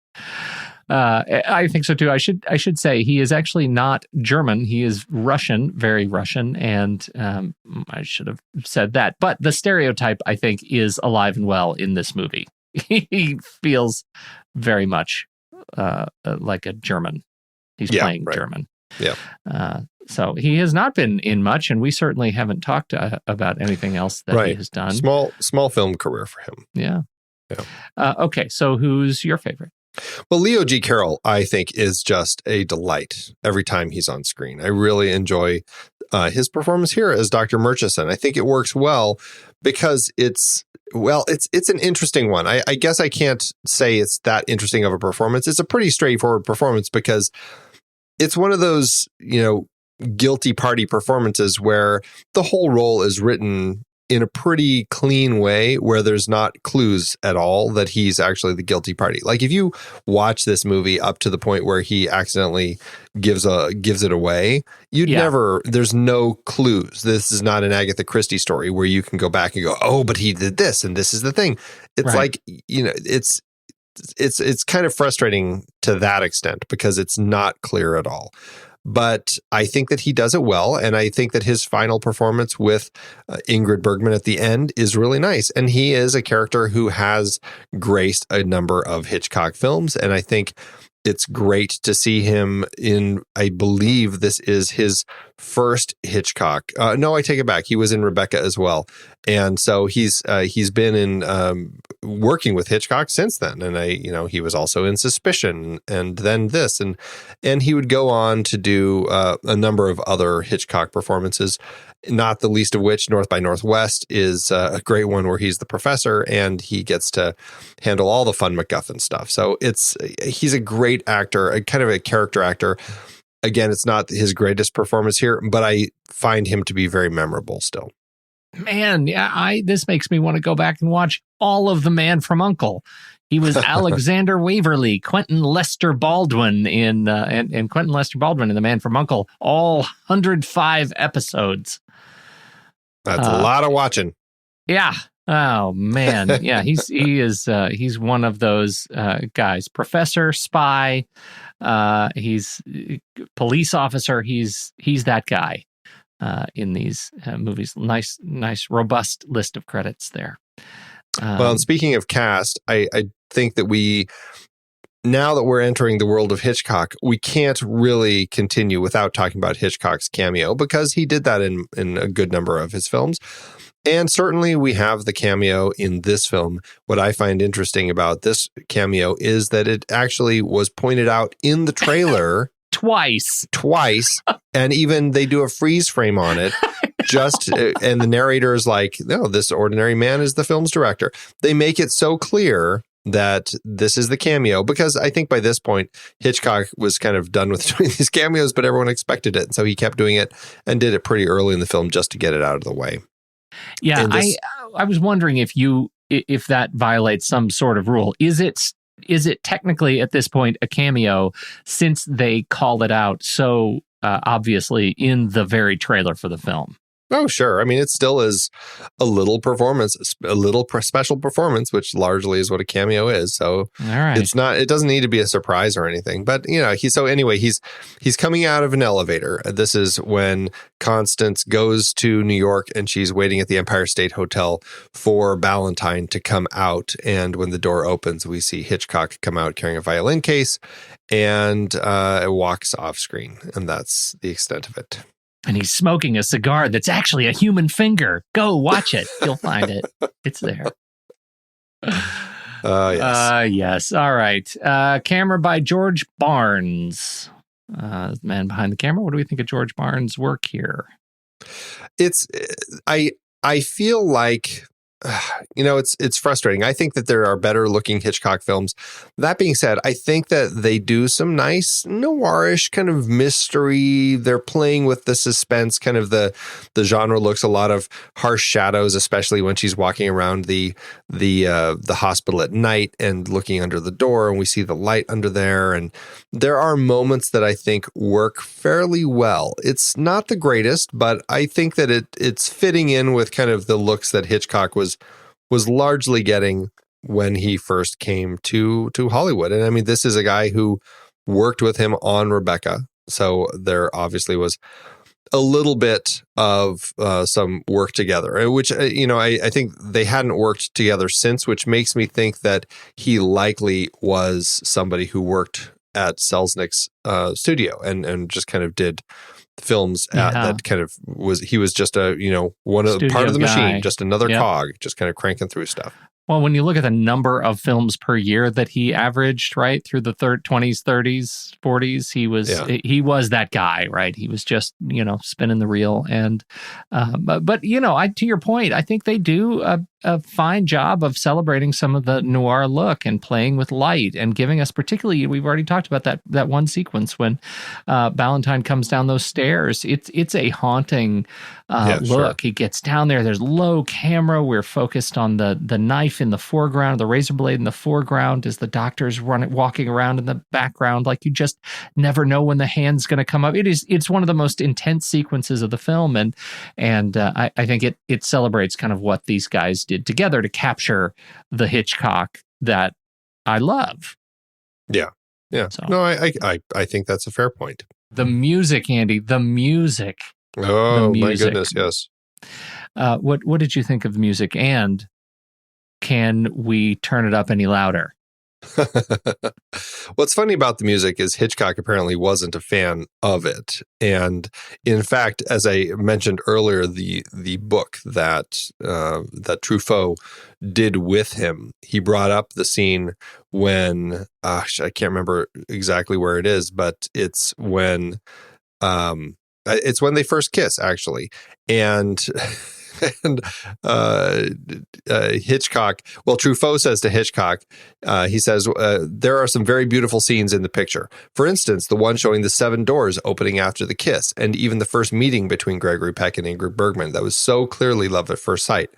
I think so too. I should say he is actually not German. He is Russian, very Russian, and I should have said that. But the stereotype, I think, is alive and well in this movie. He feels very much like a German. He's playing right. German. Yeah. So he has not been in much, and we certainly haven't talked about anything else that he has done. Small film career for him. Yeah. Okay, so who's your favorite? Well, Leo G. Carroll, I think, is just a delight every time he's on screen. I really enjoy his performance here as Dr. Murchison. I think it works well because it's an interesting one. I guess I can't say it's that interesting of a performance. It's a pretty straightforward performance because it's one of those, guilty party performances where the whole role is written in a pretty clean way where there's not clues at all that he's actually the guilty party. Like if you watch this movie up to the point where he accidentally gives it away, there's no clues. This is not an Agatha Christie story where you can go back and go, oh, but he did this and this is the thing. It's right. Like, it's kind of frustrating to that extent because it's not clear at all. But I think that he does it well, and I think that his final performance with Ingrid Bergman at the end is really nice. And he is a character who has graced a number of Hitchcock films, and I think it's great to see him in, I believe this is his first Hitchcock. No, I take it back. He was in Rebecca as well. And so he's been in working with Hitchcock since then. And he was also in Suspicion and then this, and he would go on to do a number of other Hitchcock performances, not the least of which North by Northwest is a great one where he's the professor and he gets to handle all the fun MacGuffin stuff. So he's a great actor, a kind of a character actor. Again, it's not his greatest performance here, but I find him to be very memorable still. Man, yeah, this makes me want to go back and watch all of The Man from U.N.C.L.E. He was Alexander Waverly, Quentin Lester Baldwin in and Quentin Lester Baldwin in The Man from U.N.C.L.E. All 105 episodes. That's a lot of watching. Yeah. Oh man. Yeah. He's one of those guys. Professor, spy. He's police officer. He's that guy in these movies. Nice, robust list of credits there. Well, speaking of cast, I think that now that we're entering the world of Hitchcock, we can't really continue without talking about Hitchcock's cameo because he did that in a good number of his films. And certainly we have the cameo in this film. What I find interesting about this cameo is that it actually was pointed out in the trailer twice. And even they do a freeze frame on it. And the narrator is like, no, this ordinary man is the film's director. They make it so clear that this is the cameo, because I think by this point, Hitchcock was kind of done with doing these cameos, but everyone expected it. And so he kept doing it and did it pretty early in the film just to get it out of the way. Yeah, I was wondering if that violates some sort of rule. Is it technically at this point a cameo, since they call it out so obviously in the very trailer for the film? Oh, sure. I mean, it still is a little performance, a little special performance, which largely is what a cameo is. So It's not, it doesn't need to be a surprise or anything. But, he's coming out of an elevator. This is when Constance goes to New York and she's waiting at the Empire State Hotel for Ballantyne to come out. And when the door opens, we see Hitchcock come out carrying a violin case and it walks off screen. And that's the extent of it. And he's smoking a cigar that's actually a human finger. Go watch it. You'll find it. It's there. Yes. Yes. All right. Camera by George Barnes. The man behind the camera. What do we think of George Barnes' work here? I feel like, it's frustrating. I think that there are better looking Hitchcock films. That being said, I think that they do some nice noirish kind of mystery. They're playing with the suspense, kind of the genre looks a lot of harsh shadows, especially when she's walking around the hospital at night and looking under the door, and we see the light under there. And there are moments that I think work fairly well. It's not the greatest, but I think that it's fitting in with kind of the looks that Hitchcock was largely getting when he first came to Hollywood. And I mean, this is a guy who worked with him on Rebecca. So there obviously was a little bit of some work together, which, I think they hadn't worked together since, which makes me think that he likely was somebody who worked at Selznick's studio and just kind of did films that kind of he was just a, one of part of the machine, just another cog, just kind of cranking through stuff. Well, when you look at the number of films per year that he averaged, right, through the 20s, 30s, 40s, he was that guy, right? He was just, spinning the reel. And, but to your point, I think they do a fine job of celebrating some of the noir look and playing with light and giving us, particularly, we've already talked about that one sequence when Ballantyne comes down those stairs. It's a haunting look. Sure. He gets down there. There's low camera. We're focused on the knife in the foreground, the razor blade in the foreground, as the doctor's walking around in the background. Like, you just never know when the hand's going to come up. It's one of the most intense sequences of the film, and I think it celebrates kind of what these guys did together to capture the Hitchcock that I love. Yeah. So, no, I think that's a fair point. The music, Andy. The music. Oh, my goodness, yes. What did you think of the music, and can we turn it up any louder? What's funny about the music is Hitchcock apparently wasn't a fan of it. And in fact, as I mentioned earlier, the book that Truffaut did with him, he brought up the scene when, I can't remember exactly where it is, but it's when they first kiss, actually. And Hitchcock, Truffaut says to Hitchcock, he says, there are some very beautiful scenes in the picture. For instance, the one showing the 7 doors opening after the kiss, and even the first meeting between Gregory Peck and Ingrid Bergman. That was so clearly love at first sight.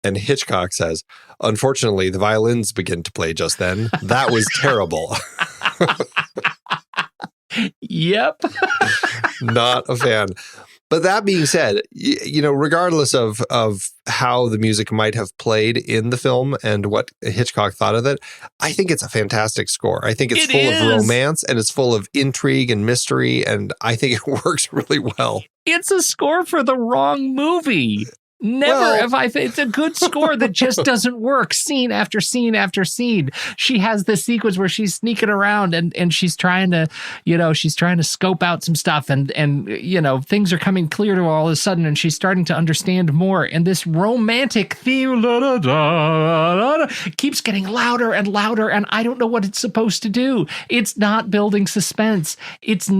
And Hitchcock says, unfortunately, the violins begin to play just then. That was terrible. Yep. Not a fan. But that being said, regardless of how the music might have played in the film and what Hitchcock thought of it, I think it's a fantastic score. I think it's full of romance, and it's full of intrigue and mystery, and I think it works really well. It's a score for the wrong movie. It's a good score that just doesn't work scene after scene after scene. She has this sequence where she's sneaking around and she's trying to scope out some stuff and things are coming clear to her all of a sudden, and she's starting to understand more. And this romantic theme keeps getting louder and louder, and I don't know what it's supposed to do. It's not building suspense. It's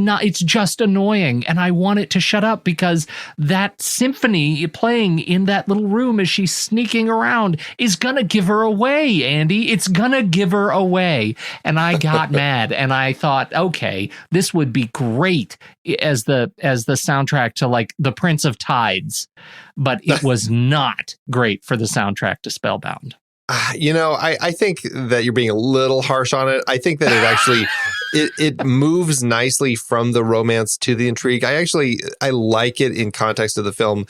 just annoying, and I want it to shut up, because that symphony playing in that little room as she's sneaking around is going to give her away, Andy. It's going to give her away. And I got mad and I thought, okay, this would be great as the soundtrack to like The Prince of Tides. But it was not great for the soundtrack to Spellbound. I think that you're being a little harsh on it. I think that it actually it moves nicely from the romance to the intrigue. I like it in context of the film.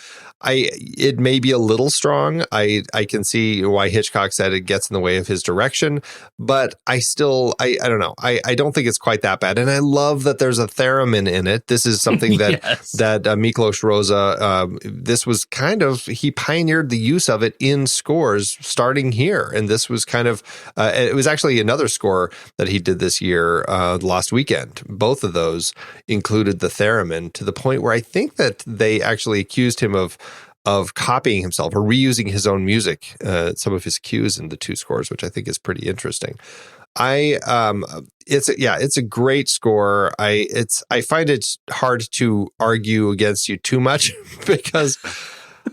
It may be a little strong. I can see why Hitchcock said it gets in the way of his direction, but I don't know. I don't think it's quite that bad. And I love that there's a theremin in it. This is something that yes. that Miklos Rosa, this was he pioneered the use of it in scores starting here. And this was kind of, it was actually another score that he did this year, last weekend. Both of those included the theremin to the point where I think that they actually accused him of copying himself or reusing his own music, some of his cues in the two scores, which I think is pretty interesting. It's a great score. I find it hard to argue against you too much because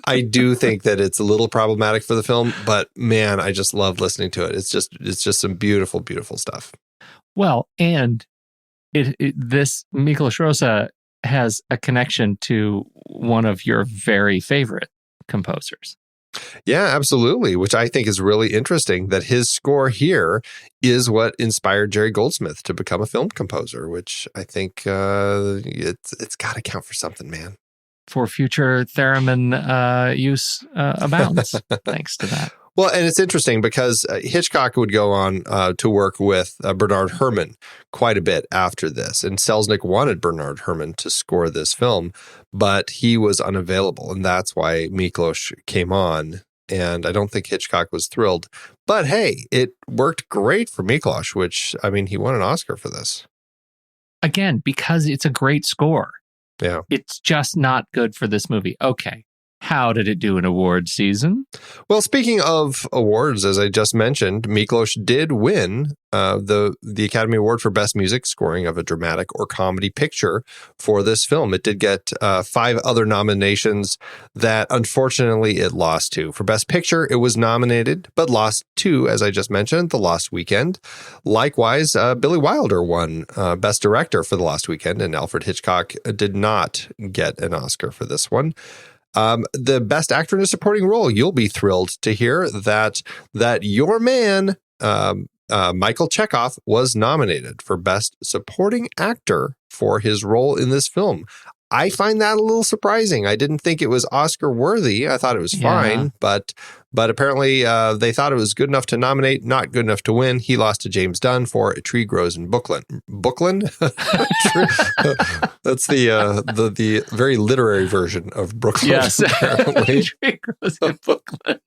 I do think that it's a little problematic for the film, but man, I just love listening to it. It's just some beautiful, beautiful stuff. Well, and this Miklos Rosa has a connection to one of your very favorite composers. Yeah, absolutely, which I think is really interesting that his score here is what inspired Jerry Goldsmith to become a film composer, which I think it's got to count for something, man. For future theremin use abounds, thanks to that. Well, and it's interesting because Hitchcock would go on to work with Bernard Herrmann quite a bit after this. And Selznick wanted Bernard Herrmann to score this film, but he was unavailable. And that's why Miklos came on. And I don't think Hitchcock was thrilled. But hey, it worked great for Miklos, which, I mean, he won an Oscar for this. Again, because it's a great score. Yeah. It's just not good for this movie. Okay. How did it do in award season? Well, speaking of awards, as I just mentioned, Miklos did win the Academy Award for Best Music Scoring of a Dramatic or Comedy Picture for this film. It did get 5 other nominations that unfortunately it lost to. For Best Picture, it was nominated, but lost to, as I just mentioned, The Lost Weekend. Likewise, Billy Wilder won Best Director for The Lost Weekend, and Alfred Hitchcock did not get an Oscar for this one. The Best Actor in a Supporting Role, you'll be thrilled to hear that your man, Michael Chekhov, was nominated for Best Supporting Actor for his role in this film. I find that a little surprising. I didn't think it was Oscar worthy. I thought it was fine, but apparently they thought it was good enough to nominate, not good enough to win. He lost to James Dunn for A Tree Grows in Brooklyn. Brooklyn? That's the very literary version of Brooklyn. Yes, apparently. Tree Grows in Brooklyn.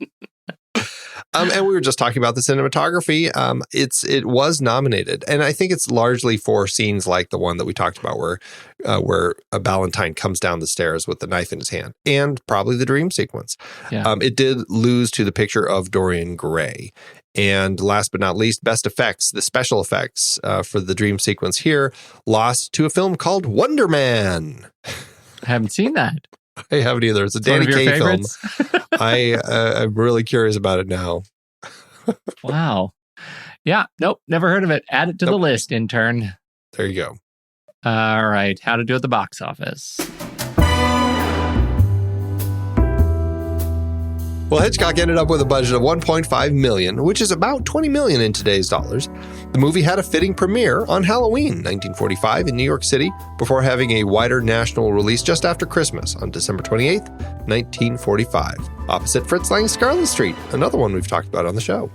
And we were just talking about the cinematography. It was nominated, and I think it's largely for scenes like the one that we talked about, where a Ballantyne comes down the stairs with the knife in his hand, and probably the dream sequence. Yeah. It did lose to The Picture of Dorian Gray. And last but not least, best effects, the special effects for the dream sequence here, lost to a film called Wonder Man. I haven't seen that. I haven't either. It's a Danny Kaye film. I'm really curious about it now. Wow. Yeah. Nope. Never heard of it. Add it to the list, intern. There you go. All right. How to do at the box office. Well, Hitchcock ended up with a budget of $1.5 million, which is about $20 million in today's dollars. The movie had a fitting premiere on Halloween, 1945, in New York City, before having a wider national release just after Christmas on December 28th, 1945, opposite Fritz Lang's Scarlet Street, another one we've talked about on the show.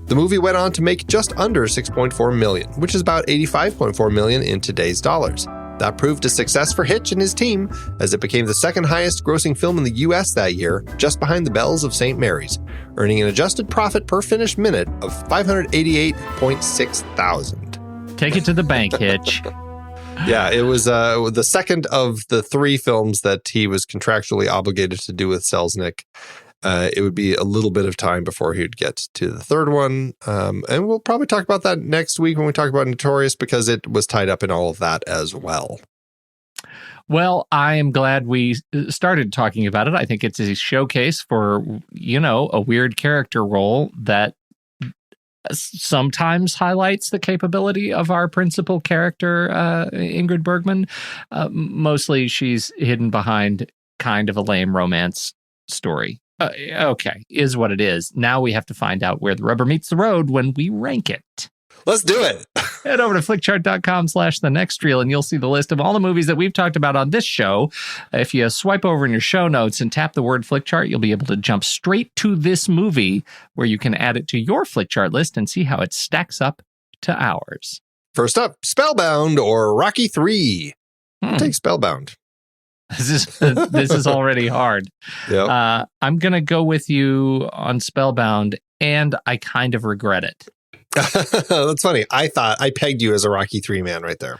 The movie went on to make just under $6.4 million, which is about $85.4 million in today's dollars. That proved a success for Hitch and his team, as it became the second highest grossing film in the U.S. that year, just behind The Bells of St. Mary's, earning an adjusted profit per finished minute of $588.6 thousand. Take it to the bank, Hitch. Yeah, it was the second of the 3 films that he was contractually obligated to do with Selznick. It would be a little bit of time before he'd get to the third one. And we'll probably talk about that next week when we talk about Notorious, because it was tied up in all of that as well. Well, I am glad we started talking about it. I think it's a showcase for, a weird character role that sometimes highlights the capability of our principal character, Ingrid Bergman. Mostly she's hidden behind kind of a lame romance story. Okay, is what it is. Now we have to find out where the rubber meets the road when we rank it. Let's do it. Head over to flickchart.com/thenextreel and you'll see the list of all the movies that we've talked about on this show. If you swipe over in your show notes and tap the word Flickchart, you'll be able to jump straight to this movie where you can add it to your Flickchart list and see how it stacks up to ours. First up, Spellbound or Rocky 3. I'll take Spellbound. This is already hard. Yep. I'm going to go with you on Spellbound, and I kind of regret it. That's funny. I thought I pegged you as a Rocky 3 man right there.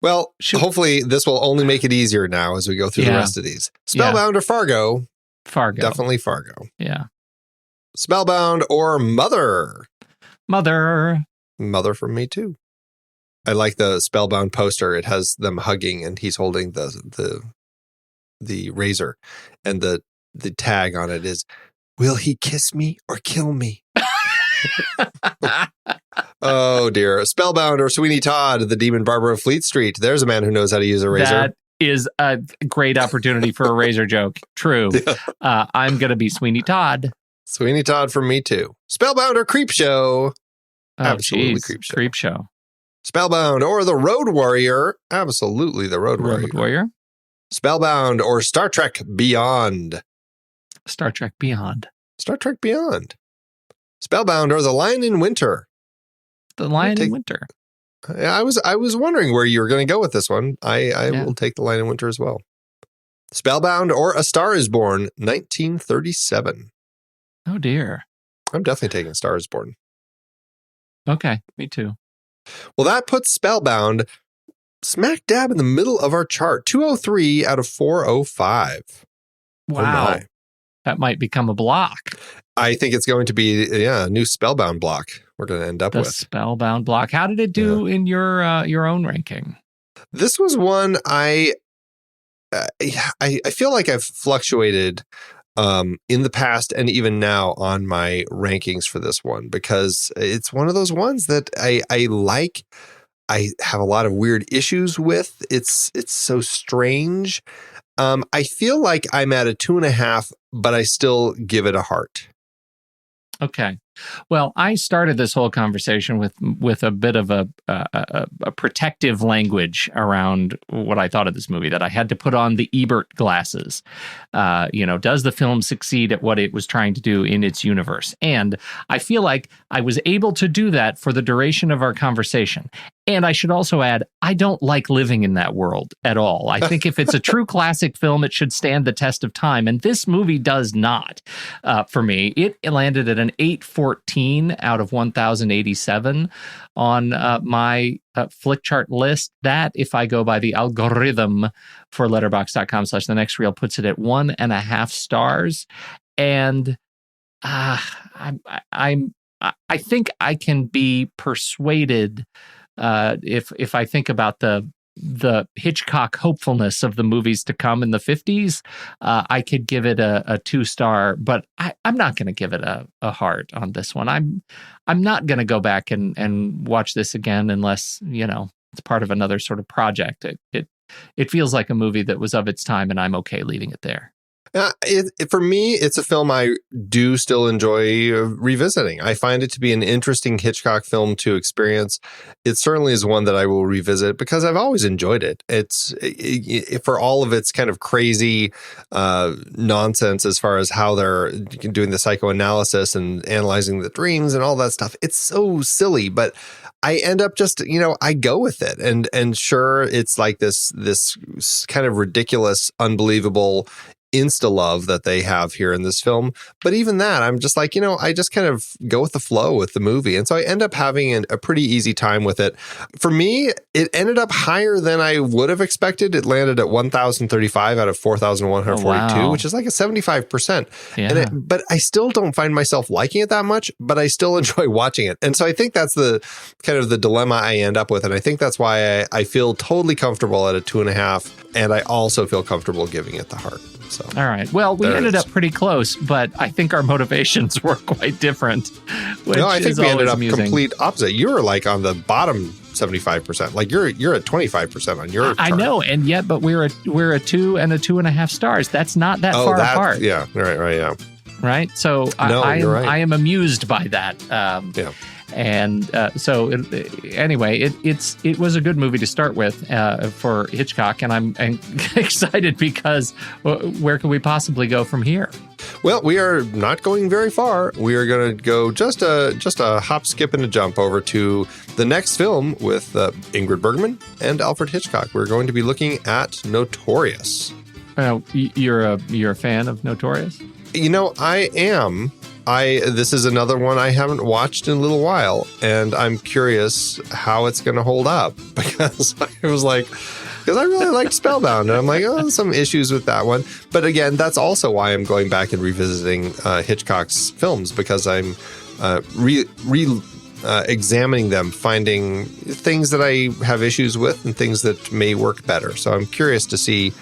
Well, hopefully this will only make it easier now as we go through the rest of these. Spellbound or Fargo? Fargo. Definitely Fargo. Yeah. Spellbound or Mother? Mother from me too. I like the Spellbound poster. It has them hugging and he's holding the razor, and the tag on it is, "Will he kiss me or kill me?" Oh dear. Spellbound or Sweeney Todd, the Demon Barber of Fleet Street. There's a man who knows how to use a razor. That is a great opportunity for a razor joke. True. I'm going to be Sweeney Todd. Sweeney Todd from me too. Spellbound or Creepshow? Absolutely Creepshow. Creepshow. Spellbound or The Road Warrior? Absolutely The Road Warrior. Spellbound or Star Trek Beyond? Star Trek Beyond. Star Trek Beyond. Spellbound or The Lion in Winter? The Lion in Winter. I was wondering where you were going to go with this one. I will take The Lion in Winter as well. Spellbound or A Star is Born, 1937. Oh dear. I'm definitely taking A Star is Born. Okay, me too. Well, that puts Spellbound smack dab in the middle of our chart, 203 out of 405. Wow. Oh, that might become a block. I think it's going to be a new Spellbound block we're going to end up with. The Spellbound block. How did it do in your own ranking? This was one I feel like I've fluctuated in the past and even now on my rankings for this one, because it's one of those ones that I like. I have a lot of weird issues with. It's so strange. I feel like I'm at a 2.5, but I still give it a heart. Okay. Well, I started this whole conversation with a bit of a protective language around what I thought of this movie, that I had to put on the Ebert glasses. Does the film succeed at what it was trying to do in its universe? And I feel like I was able to do that for the duration of our conversation. And I should also add, I don't like living in that world at all. I think if it's a true classic film, it should stand the test of time. And this movie does not. For me, it landed at an 814 out of 1,087 on my Flickchart list. That, if I go by the algorithm for letterboxd.com/thenextreel, puts it at 1.5 stars. And I think I can be persuaded, if I think about the Hitchcock hopefulness of the movies to come in the 50s, I could give it a 2-star, but I'm not going to give it a heart on this one. I'm not going to go back and watch this again unless, it's part of another sort of project. It feels like a movie that was of its time, and I'm okay leaving it there. For me, it's a film I do still enjoy revisiting. I find it to be an interesting Hitchcock film to experience. It certainly is one that I will revisit because I've always enjoyed it. It's for all of its kind of crazy nonsense as far as how they're doing the psychoanalysis and analyzing the dreams and all that stuff. It's so silly, but I end up just, I go with it. And sure, it's like this kind of ridiculous, unbelievable, insta-love that they have here in this film. But even that, I'm just like, I just kind of go with the flow with the movie. And so I end up having a pretty easy time with it. For me, it ended up higher than I would have expected. It landed at 1,035 out of 4,142, which is like a 75%. Yeah. But I still don't find myself liking it that much, but I still enjoy watching it. And so I think that's the kind of the dilemma I end up with. And I think that's why I feel totally comfortable at a 2.5. And I also feel comfortable giving it the heart. So, all right. Well, we ended up pretty close, but I think our motivations were quite different. No, I think we ended up amusing. complete opposite. You were like on the bottom 75%. Like you're at 25% on your chart. I know, and yet, but we're a 2 and a 2.5 stars. That's not that far apart. Yeah, right, yeah. Right. So you're right. I am amused by that. Yeah. And anyway, it was a good movie to start with for Hitchcock, and I'm excited because where can we possibly go from here? Well, we are not going very far. We are going to go just a hop, skip, and a jump over to the next film with Ingrid Bergman and Alfred Hitchcock. We're going to be looking at Notorious. You're a fan of Notorious? I am. This is another one I haven't watched in a little while, and I'm curious how it's going to hold up because I really liked Spellbound, and I'm like, some issues with that one. But again, that's also why I'm going back and revisiting Hitchcock's films, because I'm examining them, finding things that I have issues with and things that may work better. So I'm curious to see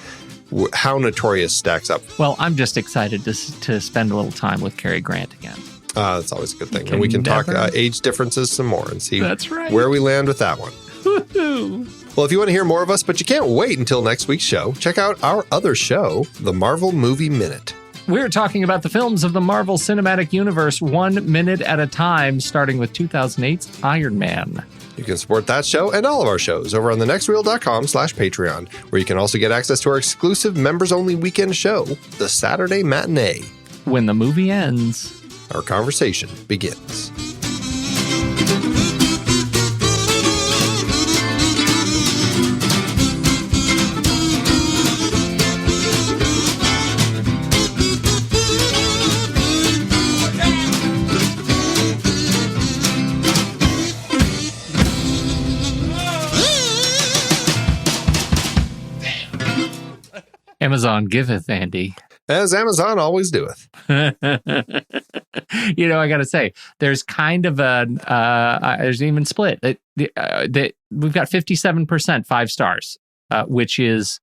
how Notorious stacks up. Well, I'm just excited to spend a little time with Cary Grant again. That's always a good thing. And we can talk age differences some more and see where we land with that one. Woo-hoo. Well, if you want to hear more of us, but you can't wait until next week's show, check out our other show, The Marvel Movie Minute. We're talking about the films of the Marvel Cinematic Universe 1 minute at a time, starting with 2008's Iron Man. You can support that show and all of our shows over on thenextreel.com/Patreon, where you can also get access to our exclusive members-only weekend show, The Saturday Matinee. When the movie ends, our conversation begins. Amazon giveth, Andy. As Amazon always doeth. I got to say, there's kind of there's an even split. We've got 57% 5 stars, which is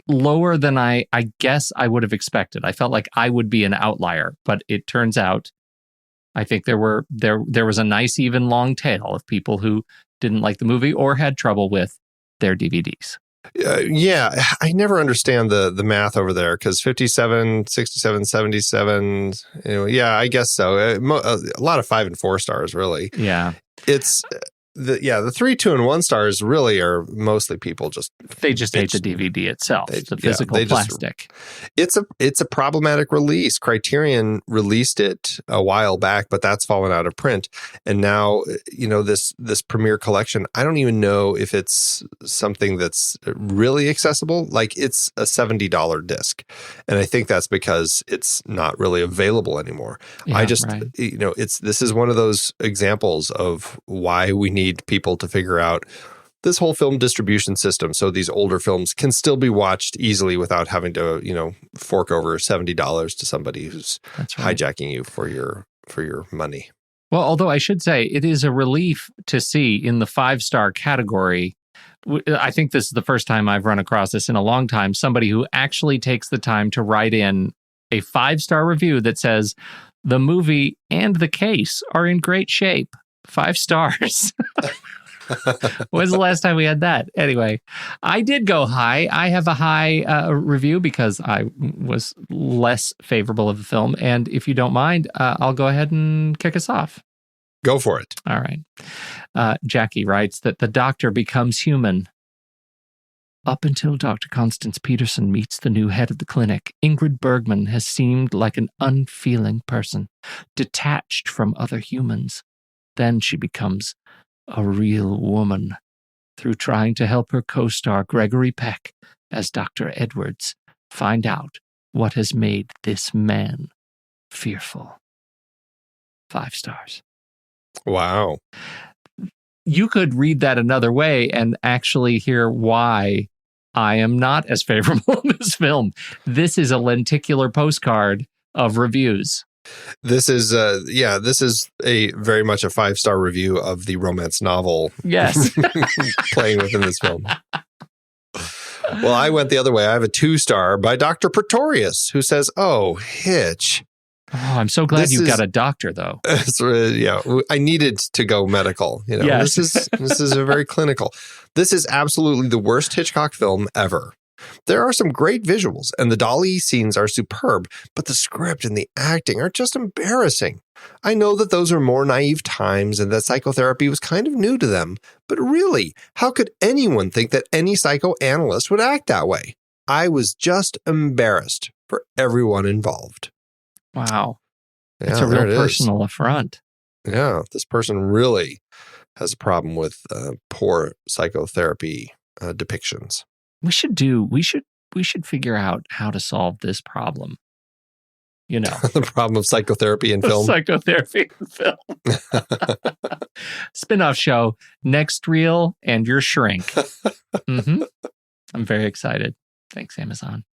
lower than I guess I would have expected. I felt like I would be an outlier, but it turns out I think there was a nice even long tail of people who didn't like the movie or had trouble with their DVDs. Yeah, I never understand the math over there because 57, 67, 77, yeah, I guess so. A lot of 5 and 4 stars, really. Yeah. It's the 3, 2, and 1 stars really are mostly people they just hate the DVD itself, the physical plastic. It's a problematic release. Criterion released it a while back, but that's fallen out of print. And now, this premiere collection, I don't even know if it's something that's really accessible. Like it's a $70 disc. And I think that's because it's not really available anymore. Yeah, this is one of those examples of why we need people to figure out this whole film distribution system so these older films can still be watched easily without having to, fork over $70 to somebody who's hijacking you for your money. Well, although I should say it is a relief to see in the 5-star category. I think this is the first time I've run across this in a long time, somebody who actually takes the time to write in a 5-star review that says the movie and the case are in great shape. 5 stars. When's the last time we had that? Anyway, I did go high. I have a high review because I was less favorable of the film. And if you don't mind, I'll go ahead and kick us off. Go for it. All right. Jackie writes that the doctor becomes human. Up until Dr. Constance Peterson meets the new head of the clinic, Ingrid Bergman has seemed like an unfeeling person, detached from other humans. Then she becomes a real woman through trying to help her co-star Gregory Peck as Dr. Edwards find out what has made this man fearful. 5 stars. Wow. You could read that another way and actually hear why I am not as favorable in this film. This is a lenticular postcard of reviews. This is a very much a 5-star review of the romance novel. Yes. Playing within this film. Well, I went the other way. I have a 2-star by Dr. Pretorius, who says, "Oh, Hitch." Oh, I'm so glad you got a doctor, though. Yeah, I needed to go medical. Yes. This is a very clinical. This is absolutely the worst Hitchcock film ever. There are some great visuals, and the Dalí scenes are superb, but the script and the acting are just embarrassing. I know that those are more naive times and that psychotherapy was kind of new to them, but really, how could anyone think that any psychoanalyst would act that way? I was just embarrassed for everyone involved. Wow. Yeah, It's a real personal affront. Yeah, this person really has a problem with poor psychotherapy depictions. We should figure out how to solve this problem. The problem of psychotherapy in film. Psychotherapy in film. Spin-off show, Next Reel and Your Shrink. Mm-hmm. I'm very excited. Thanks, Amazon.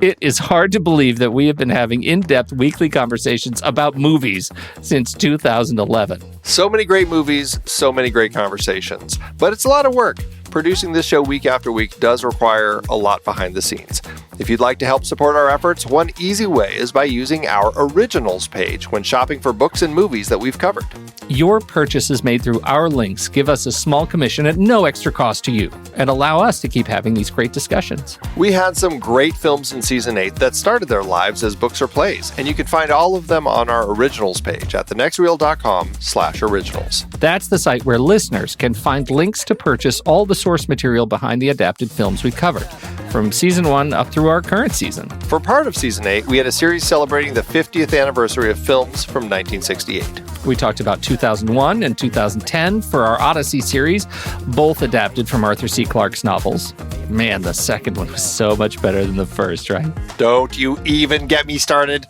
It is hard to believe that we have been having in-depth weekly conversations about movies since 2011. So many great movies, so many great conversations. But it's a lot of work. Producing this show week after week does require a lot behind the scenes. If you'd like to help support our efforts, one easy way is by using our Originals page when shopping for books and movies that we've covered. Your purchases made through our links give us a small commission at no extra cost to you and allow us to keep having these great discussions. We had some great films in Season 8 that started their lives as books or plays, and you can find all of them on our Originals page at thenextreel.com/originals. That's the site where listeners can find links to purchase all the source material behind the adapted films we covered, from Season 1 up through our current season. For part of Season 8, we had a series celebrating the 50th anniversary of films from 1968. We talked about 2001 and 2010 for our Odyssey series, both adapted from Arthur C. Clarke's novels. Man, the second one was so much better than the first, right? Don't you even get me started.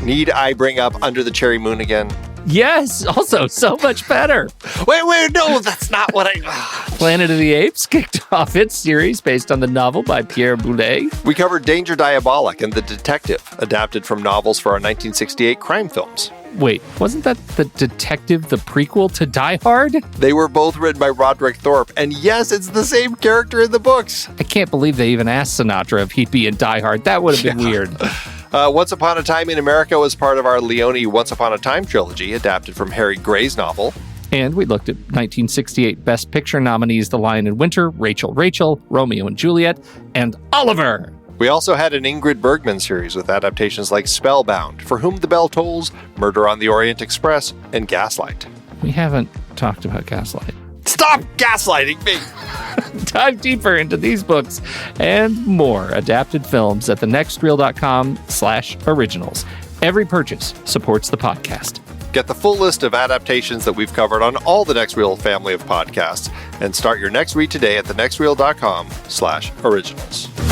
Need I bring up Under the Cherry Moon again? Yes, also so much better. Wait, no, that's not what I... Planet of the Apes kicked off its series based on the novel by Pierre Boulet. We covered Danger Diabolic and The Detective, adapted from novels for our 1968 crime films. Wait, wasn't that The Detective the prequel to Die Hard? They were both written by Roderick Thorpe, and yes, it's the same character in the books. I can't believe they even asked Sinatra if he'd be in Die Hard. That would have been weird. Once Upon a Time in America was part of our Leone Once Upon a Time trilogy, adapted from Harry Gray's novel. And we looked at 1968 Best Picture nominees The Lion in Winter, Rachel, Romeo and Juliet, and Oliver! We also had an Ingrid Bergman series with adaptations like Spellbound, For Whom the Bell Tolls, Murder on the Orient Express, and Gaslight. We haven't talked about Gaslight. Stop gaslighting me! Dive deeper into these books and more adapted films at thenextreel.com/originals. Every purchase supports the podcast. Get the full list of adaptations that we've covered on all the Next Reel family of podcasts and start your next read today at thenextreel.com/originals.